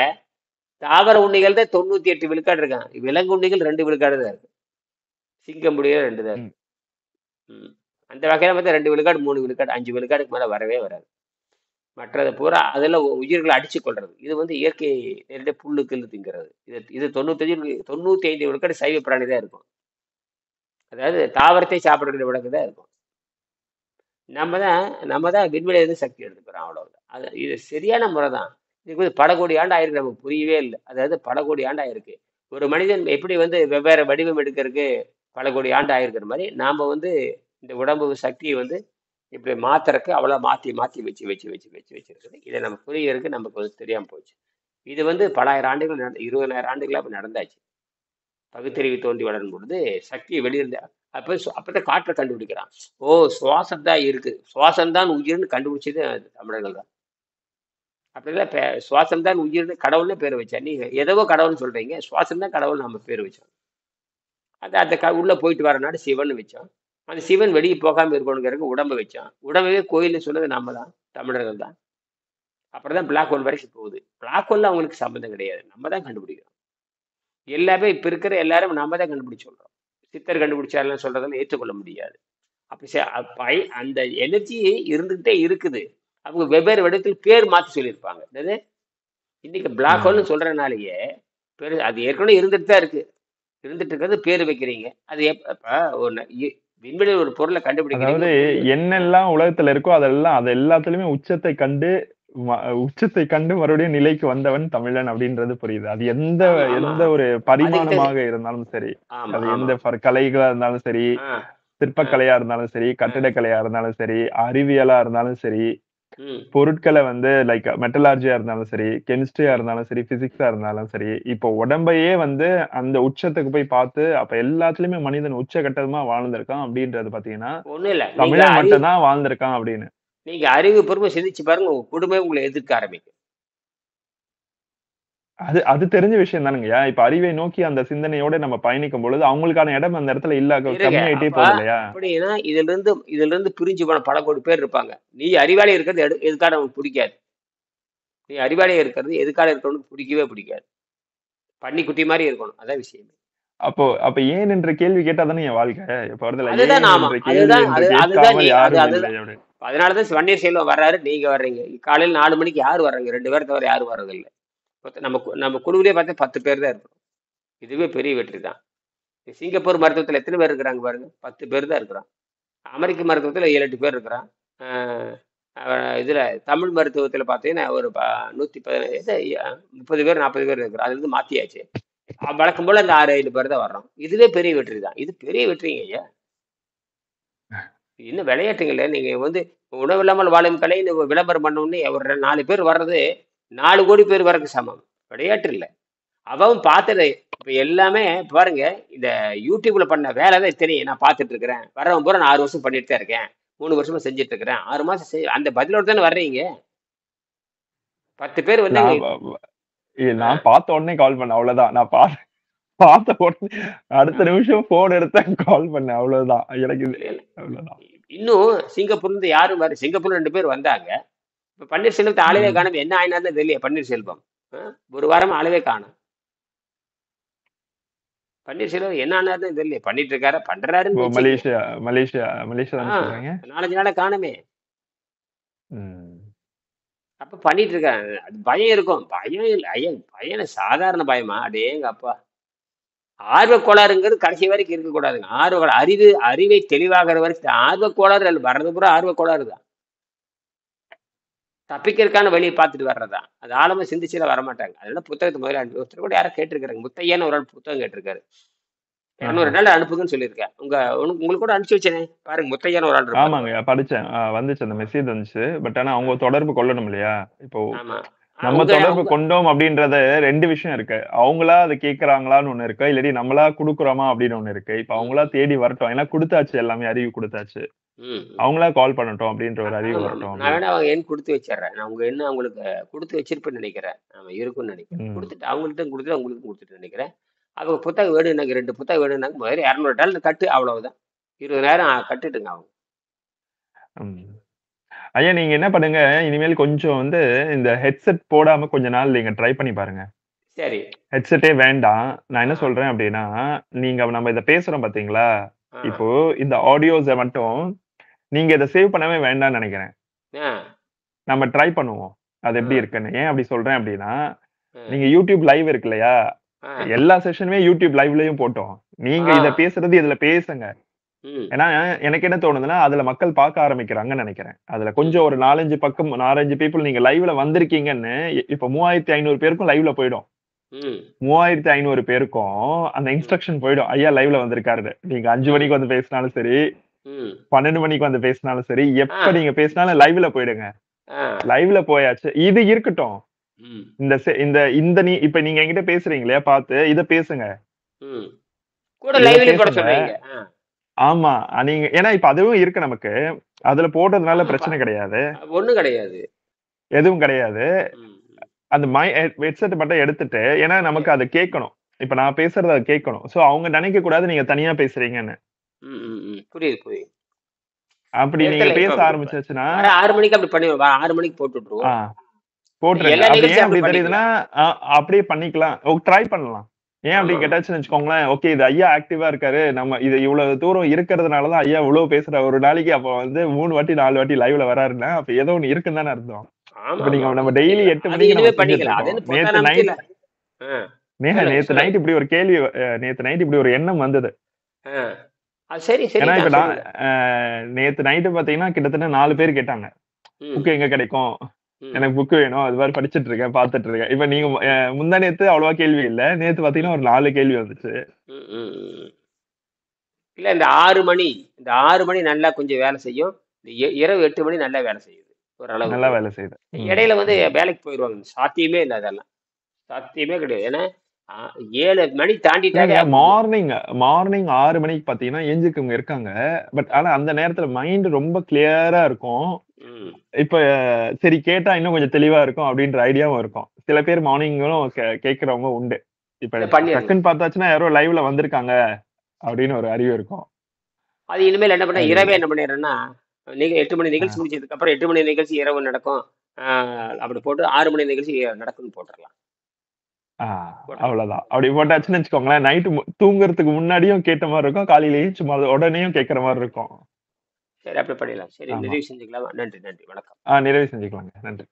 தாவர உண்ணிகள் தான் 98 விழுக்காடு இருக்கான். விலங்கு உண்ணிகள் 2 விழுக்காடு தான் இருக்கு. சிங்கம் முடிய 2 தான் இருக்கு. அந்த வகையில பார்த்தா 2 விழுக்காடு 3 விழுக்காடு 5 விழுக்காடுக்கு மேல வரவே வராது. மற்றது பூரா அதெல்லாம் உயிர்களை அடிச்சு கொள்றது. இது வந்து இயற்கை நேரடியாக புல்லுக்கு திங்கிறது. இது 95 விழுக்காடு சைவ பிராணி தான் இருக்கும். அதாவது தாவரத்தை சாப்பிடுற விலங்கு தான் இருக்கும். நம்ம தான் விண்வெளியிலிருந்து சக்தி எடுத்துக்கிறோம், அவ்வளவுதான். இது சரியான முறை தான். இதுக்கு வந்து பல கோடி ஆண்டு ஆயிருக்கு, நமக்கு புரியவே இல்லை. அதாவது பல கோடி ஆண்டு ஆயிருக்கு. ஒரு மனிதன் எப்படி வந்து வெவ்வேறு வடிவம் எடுக்கிறதுக்கு பல கோடி ஆண்டு ஆயிருக்கிற மாதிரி நாம வந்து இந்த உடம்பு சக்தியை வந்து இப்படி மாத்துறதுக்கு அவ்வளோ மாற்றி வச்சிருக்குது. இதை நம்ம புரியறதுக்கு நமக்கு வந்து தெரியாம போச்சு. இது வந்து பலாயிரம் ஆண்டுகள் 20,000 ஆண்டுகளா அப்ப நடந்தாச்சு. பகுத்தறிவு தோண்டி வளரும் பொழுது சக்தியை வெளியிருந்த அப்பதான் காற்றை கண்டுபிடிக்கிறான். சுவாசம் தான் இருக்கு, சுவாசம் தான் உயிர்னு கண்டுபிடிச்சது தமிழர்கள் தான். அப்படிலாம் சுவாசம் தான் உயிர்னு கடவுள்னு பேர் வச்சா. நீங்க எதவோ கடவுள்னு சொல்றீங்க, சுவாசம் தான் கடவுள் நம்ம பேர் வச்சோம். அந்த உள்ள போயிட்டு வரனால சிவன் வச்சோம். அந்த சிவன் வெளியே போகாம இருக்கணுங்கிறதுக்கு உடம்பு வச்சோம். உடம்பவே கோயில்னு சொன்னது நம்ம தான், தமிழர்கள் தான். அப்புறம் தான் பிளாக் ஹோல் வரைக்கும் போகுது. பிளாக் ஹோல்ல அவங்களுக்கு சம்மந்தம் கிடையாது. நம்ம தான் கண்டுபிடிக்கிறோம். எல்லாமே இப்ப இருக்கிற எல்லாரும் நாம தான் கண்டுபிடிச்சு சொல்றோம். சித்தர் கண்டுபிடிச்சாருன்னு சொல்றதெல்லாம் ஏற்றுக்கொள்ள முடியாது. அப்ப அந்த எனர்ஜி இருந்துகிட்டே இருக்குது. அவங்க வெவ்வேறு வடிவத்தில் பேர் மாத்தி சொல்லியிருப்பாங்க. என்னது இன்னைக்கு பிளாக் ம். ஹோல்னு சொல்றதுனாலயே அது ஏற்கனவே இருந்துட்டு தான் இருக்கு. இருந்துட்டு இருக்கிறது பேர் வைக்கிறீங்க. அது ஒண்ணு விண்வெளியில் ஒரு பொருளை கண்டுபிடிக்கிறீங்க. அதாவது என்னெல்லாம் உலகத்துல இருக்கோ அது எல்லாத்துலயுமே உச்சத்தை கண்டு மறுபடியும் நிலைக்கு வந்தவன் தமிழன் அப்படின்றது புரியுது. அது எந்த ஆமா ஆமா. எந்த ஒரு அதுக்கிட்ட பரிமாணமாக இருந்தாலும் சரி, ஆமா அது ஆமா. எந்த கலைகளா இருந்தாலும் சரி, ஆ, ஆ, சிற்பக்கலையா இருந்தாலும் சரி, ஆ. கட்டிடக்கலையா இருந்தாலும் சரி, அறிவியலா இருந்தாலும் சரி, ம், பொருட்களை வந்து லைக் மெட்டலார்ஜியா இருந்தாலும் சரி, கெமிஸ்ட்ரியா ம். இருந்தாலும் சரி, பிசிக்ஸா இருந்தாலும் சரி, இப்போ உடம்பையே வந்து அந்த உச்சத்துக்கு போய் பார்த்து, அப்ப எல்லாத்துலயுமே மனிதன் உச்சகட்டமா வாழ்ந்திருக்கான் அப்படின்றது பாத்தீங்கன்னா, ஒண்ணும் இல்ல. தமிழன் மட்டும் தான் வாழ்ந்திருக்கான் அப்படின்னு. நீங்க அறிவுபூர்வமா சிந்திச்சு பாருங்க. உங்க குடும்பமே உங்களை எதிர்க்க ஆரம்பிக்கும். அது அது தெரிஞ்ச விஷயம் தானுங்கய்யா. இப்ப அறிவை நோக்கி அந்த சிந்தனையோட நம்ம பயணிக்கும் பொழுது, அவங்களுக்கான இடம் அந்த இடத்துல இருங்க. கம்மியாயிட்டே அப்ப போகுது இல்லையா? அப்படின்னா இதுல இருந்து பிரிஞ்சு போன பல கோடி பேர் இருப்பாங்க. நீ அறிவாளி இருக்கிறது எதுக்காக அவனுக்கு பிடிக்காது. நீ அறிவாளியா இருக்கிறது எதுக்காக இருக்கிறவனுக்கு பிடிக்கவே பிடிக்காது. பன்னிக்குட்டி மாதிரி இருக்கணும். அதான் விஷயம். அப்ப ஏன் என்ற கேள்வி கேட்டா தானே என் வாழ்க்கை. இப்ப வருதுல அதுதான் ஏன் ஆமா. என்ற கேள்வி அதுதான் என்று அது அதுதான் நீ கேட்காமல் அது யாரும் இல்லை அதுதான். அப்படின்னு. அதனாலதான் வன்னியர் செல்வம் வர்றாரு, நீங்க வர்றீங்க. காலையில 4 மணிக்கு யாரு வர்றாங்க? 2 பேரை தவிர யாரும் வர்றதில்ல. நம்ம குழுவிலே பார்த்தா 10 பேர் தான் இருக்கணும். இதுவே பெரிய வெற்றி தான். சிங்கப்பூர் மருத்துவத்துல எத்தனை பேர் இருக்கிறாங்க பாருங்க? 10 பேர் தான் இருக்கிறான். அமெரிக்க மருத்துவத்துல 7, 8 பேர் இருக்கிறான். அஹ் இதுல தமிழ் மருத்துவத்துல பார்த்தீங்கன்னா ஒரு 30 பேர் 40 பேர் இருக்கிறோம். அது வந்து மாத்தியாச்சு. வழக்கம் போல இந்த 6, 5 பேர் தான் வர்றோம். இதுவே பெரிய வெற்றி தான். இது பெரிய வெற்றிங்க ஐயா. இன்னும் விளையாட்டுங்கள்ல நீங்க வந்து உணவு இல்லாமல் வாழும் கலைன்னு விளம்பரம் பண்ண உடனே ஒரு 4 பேர் வர்றது 4 கோடி பேர் வர்றதுக்கு சமம். விளையாட்டு இல்ல. அவன் பார்த்தது இப்ப எல்லாமே பாருங்க. இந்த யூடியூப்ல பண்ண வேலை தான் தெரியும். நான் பார்த்துட்டு இருக்கிறேன். வர்றவன் பூரா நான் 6 வருஷம் பண்ணிட்டு தான் இருக்கேன். 3 வருஷமா செஞ்சுட்டு இருக்கிறேன். 6 மாசம் அந்த பதிலோட தானே வர்றீங்க. 10 பேர் வந்து நான் வ- வ- ஆ, நான் பார்த்த உடனே கால் பண்ணேன் அவ்வளவுதான். பார்த்த உடனே ஆ, அடுத்த நிமிஷம் போன் எடுத்தேன் கால் பண்ணேன் அவ்வளவுதான். எனக்கு இது இல்ல, இல்ல. அவ்வளவுதான். இன்னும் சிங்கப்பூர்ல இருந்து யாரும் சிங்கப்பூர்ல 2 பேர் வந்தாங்க. இப்ப பன்னீர்செல்வத்தை ஆளவே ம். காணும். என்ன ஆயினார்னு தெரியல பன்னீர்செல்வம். ஒரு வாரமா ஆளவே காணும். பன்னீர்செல்வம் என்ன ஆனாருன்னு தெரியல. பண்ணிட்டு இருக்காரா பண்றாருன்னு இப்போ வச்சுக்கங்க. மலேசியா மலேசியா மலேசியா தானே ஆ, சொல்றீங்க? 4, 5 நாளா காணுமே. ம். அப்ப பண்ணிட்டு இருக்காங்க. அது பயம் இருக்கும். பயம் இல்ல. ஐயா பயம் சாதாரண பயமா? அடேங்க அப்பா! ஆர்வக் கோளாறுங்கிறது கடைசி வரைக்கும் இருக்கக்கூடாதுங்க. அறிவை தெளிவாகிற வரைக்கும் ஆர்வக் கோளாறு அதுல வர்றது பூரா ஆர்வக் கோளாறு தான். தப்பிக்கிறதுக்கான வழியை பார்த்துட்டு வர்றதுதான். அது ஆழமா சிந்திச்சுலாம் வரமாட்டாங்க. அதனால புத்தகத்த முதல்ல ஒருத்தர் கூட யாரோ கேட்டிருக்காங்க. முத்தையான்னு ஒரு ஆள் புத்தகம் கேட்டிருக்காரு. ஆஹா. 200 நாள் அனுப்புங்கன்னு சொல்லியிருக்கேன். உங்களுக்கு கூட அனுப்பிச்சு வச்சேனே. பாருங்க முத்தையான்னு ஒரு ஆள் இருப்பாரு ஆமாங்க. பாருங்க. படிச்சேன். வந்துச்சு அந்த மெசேஜ் வந்துச்சு. பட் ஆனா ஆ, அவங்க தொடர்பு கொள்ளணும் இல்லையா? இப்போ ஆமா. நம்ம உங்க தொடர்பு உங்க கொண்டோம் அப்படின்றத 2 விஷயம் இருக்கு. அவங்களா அத கேட்கறாங்களான்னு ஒண்ணு இருக்கு. இல்லாட்டி நம்மளா குடுக்குறோமா அப்படின்னு ஒண்ணு இருக்கு. இப்ப ம், அவங்களா தேடி வரட்டும். ஏன்னா குடுத்தாச்சு எல்லாமே அறிவு குடுத்தாச்சு. ம், ம். அவங்களா கால் பண்ணட்டும் அப்படின்ற ஒரு அறிவு ஆமா, ஆமா. வரட்டும் நான் அப்படின்னு. வேணா அவங்க எண் குடுத்து வச்சிடுறேன். நான் உங்க எண்ண அவங்களுக்கு குடுத்து வச்சிருப்பேன்னு நெனைக்கிறேன். ஆமா இருக்கும்னு நெனைக்கிறேன். ம். குடுத்துட்டு அவங்கள்ட்ட குடுத்துட்டு உங்களுக்கும் குடுத்துட்டேன்னு நெனைக்கிறேன். அவங்க புத்தகம் வேணும் எனக்கு 2 புத்தகம் வேணும்னாங்க. முதல்ல $200 கட்டு அவ்வளவுதான். 20,000 கட்டுட்டுங்க அவங்க. ம். ஐயா நீங்க என்ன பண்ணுங்க, இனிமேல் கொஞ்சம் வந்து இந்த ஹெட்செட் போடாம கொஞ்ச நாள் நீங்க ட்ரை பண்ணி பாருங்க. சரி. ஹெட்செட்டே வேண்டாம். நான் என்ன ஆ, சொல்றேன் அப்படின்னா, நம்ம இத பேசுறோம் பார்த்தீங்களா? ஆ, இப்போ இந்த ஆடியோஸ மட்டும் நீங்க இத சேவ் பண்ணவே வேண்டாம்னு நெனைக்கிறேன். ஆ, நம்ம ட்ரை பண்ணுவோம். அது ஆ, எப்படி இருக்குன்னு. ஏன் அப்படி சொல்றேன் அப்படின்னா, ஆ, நீங்க YouTube லைவ் இருக்கு இல்லையா? ஆ, எல்லா செஷனுமே YouTube லைவ்லயும் போட்டோம். நீங்க ஆ, இத பேசுறது இதுல பேசுங்க. ம், ஏன்னா, எனக்கு என்ன தோணுதுன்னா, அதுல மக்கள் பார்க்க ஆரம்பிக்கிறாங்கன்னு நெனைக்கிறேன். அதுல ம், கொஞ்சம் ஒரு 4, 5 பீப்பிள் நீங்க லைவ்ல வந்திருக்கீங்கன்னு, இப்ப 3500 பேருக்கும் லைவ்ல போயிடும். ம், 3500 பேருக்கும் அந்த ம், இன்ஸ்ட்ரக்ஷன் போயிடும். ஐயா லைவ்ல வந்திருக்காருன்னு. நீங்க 5 ம், மணிக்கு வந்து பேசினாலும் சரி, ம். 12 மணிக்கு வந்து பேசினாலும் சரி, ஆ, எப்ப நீங்க பேசினாலும் லைவ்ல போயிடுங்க. ஆ, லைவ்ல போயாச்சு. இது இருக்கட்டும். ம், இந்த செ இந்த இந்த நீ இப்ப நீங்க என்கிட்ட பேசுறீங்க இல்லையா? பார்த்து இத பேசுங்க. ம். கூட இத லைவ்லயும் போட பேசுங்க. சொல்றீங்க. ஆமா. நீங்க ஏன்னா இப்ப அதுவும் இருக்கு நமக்கு. அதுல போடுறதுனால ஆமாப்பா. பிரச்சனை கிடையாது. ஒண்ணும் கிடையாது. எதுவும் கிடையாது. ம், ம். அந்த ஹெட்செட் மட்டும் எடுத்துட்டு ஏன்னா எ நமக்கு அத கேட்கணும். இப்ப நான் பேசுறத அது கேட்கணும். சோ அவங்க நினைக்கக் கூடாது நீங்க தனியா பேசுறீங்கன்னு. ம், ம், ம். புரியுது, புரியுது. அப்படி நீங்க நேரத்துல பேச இப்ப இப்ப ஆரம்பிச்சாச்சுன்னா வர 6 மணிக்கு அப்படி பண்ணிருவோம். 6 மணிக்கு போட்டு ஆ விட்டுருவோம். போட்டுருங்க. எல்லா அப்படி ஏன் நிகழ்ச்சியும் அப்படி அப்படி தெரியுதுன்னா, பண்ணிக்கலாம். அப்படியே பண்ணிக்கலாம். ட்ரை பண்ணலாம். ஏன் அப்படி ஆமா, ஆமா. கேட்டாச்சுன்னு வச்சுக்கோங்களேன், ஓகே இது ஐயா ஆக்டிவா இருக்காரு. நம்ம இது இவ்வளவு தூரம் இருக்கிறதுனால தான் ஐயா இவ்வளவு பேசுறாரு. ஒரு நாளைக்கு அப்ப வந்து 3 வாட்டி, 4 வாட்டி லைவ்ல வராருன்னா, அப்ப ஏதோ ஒண்ணு இருக்குன்னு தானே அர்த்தம். ஆமா, இப்ப ஆமா, நீங்க ஆமா. நம்ம டெய்லி 8 அது மணிக்கு நம்ம இனிமே செஞ்சுட்டு பண்ணிக்கலாம். அது இருக்கோம். என்ன பொத்தான அமுத்தில. ஆ. சொல்லுங்க, நேத்து சொல்லுங்க. நைட் இப்படி ஒரு கேள்வி நேத்து நைட் இப்படி ஒரு எண்ணம் வந்தது. ஆ. அது சரி, ஏன்னா இப்ப சரிதான். நான் சொல்லுங்க. நேத்து நைட்டு பாத்தீங்கன்னா, கிட்டத்தட்ட 4 பேர் கேட்டாங்க. ம், புக் எங்க கிடைக்கும்? ம், எனக்கு புக் வேணும். அது மாரி படிச்சுட்டு இருக்கேன், பாத்துட்டு இருக்கேன். இப்ப நீங்க ம், முந்தா நேத்து அவ்வளவா கேள்வி இல்ல. நேத்து ம், பாத்தீங்கன்னா ஒரு 4 கேள்வி வந்துச்சு. ம், ம், ம். இல்ல இந்த 6 மணி நல்லா கொஞ்சம் வேலை செய்யும். இந்த இரவு 8 மணி நல்லா வேலை செய்யுது. நல்லா ஓரளவுக்கு. வேலை செய்யுது. ம், இடையில வந்து ம். வேலைக்கு போயிருவாங்க. சாத்தியமே இல்ல அதெல்லாம். சாத்தியமே கிடையாது. ஏன்னா, அ 7 மணி தாண்டிட்டாலே இல்லங்க அவங்க மார்னிங் 6 மணிக்கு பாத்தீங்கன்னா, எந்திரிக்கவங்க இருக்காங்க. பட் ஆனா அந்த நேரத்துல மைண்ட் ரொம்ப கிளியரா இருக்கும். ம். இப்ப சரி கேட்டா இன்னும் கொஞ்சம் தெளிவா இருக்கும் அப்படின்ற ஐடியாவும் இருக்கும். சில பேர் மார்னிங்கும் கேட்கிறவங்க உண்டு. இப்ப இல்ல பண்ணிருங்க. டக்குன்னு பார்த்தாச்சுன்னா யாரோ லைவ்ல வந்திருக்காங்க அப்படின்னு ஒரு அறிவு இருக்கும். அது இனிமேல் என்ன பண்ண அது இரவே என்ன பண்ணிடுறேன்னா, நீங்க 8 மணி அ நிகழ்ச்சி முடிச்சதுக்கப்புறம் 8 மணி நிகழ்ச்சி இரவு நடக்கும். ஆ அப்படி போட்டு 6 மணி நிகழ்ச்சி நடக்கும்னு போட்டுறலாம். ஆ போட்டுறலாம். அவ்வளோதான். அப்படி போட்டாச்சுன்னு வச்சுக்கோங்களேன், நைட்டு தூங்குறதுக்கு முன்னாடியும் கேட்ட மாரி இருக்கும். காலையில எழுந்திரிச்சு உடனேயும் கேட்கிற மாரி இருக்கும். சரி அப்படி பண்ணிடலாம். சரி ஆமா. நிறைவு செஞ்சுக்கலாமா? நன்றி, நன்றி. வணக்கம். நிறைவு செஞ்சுக்கலாங்க. நன்றி.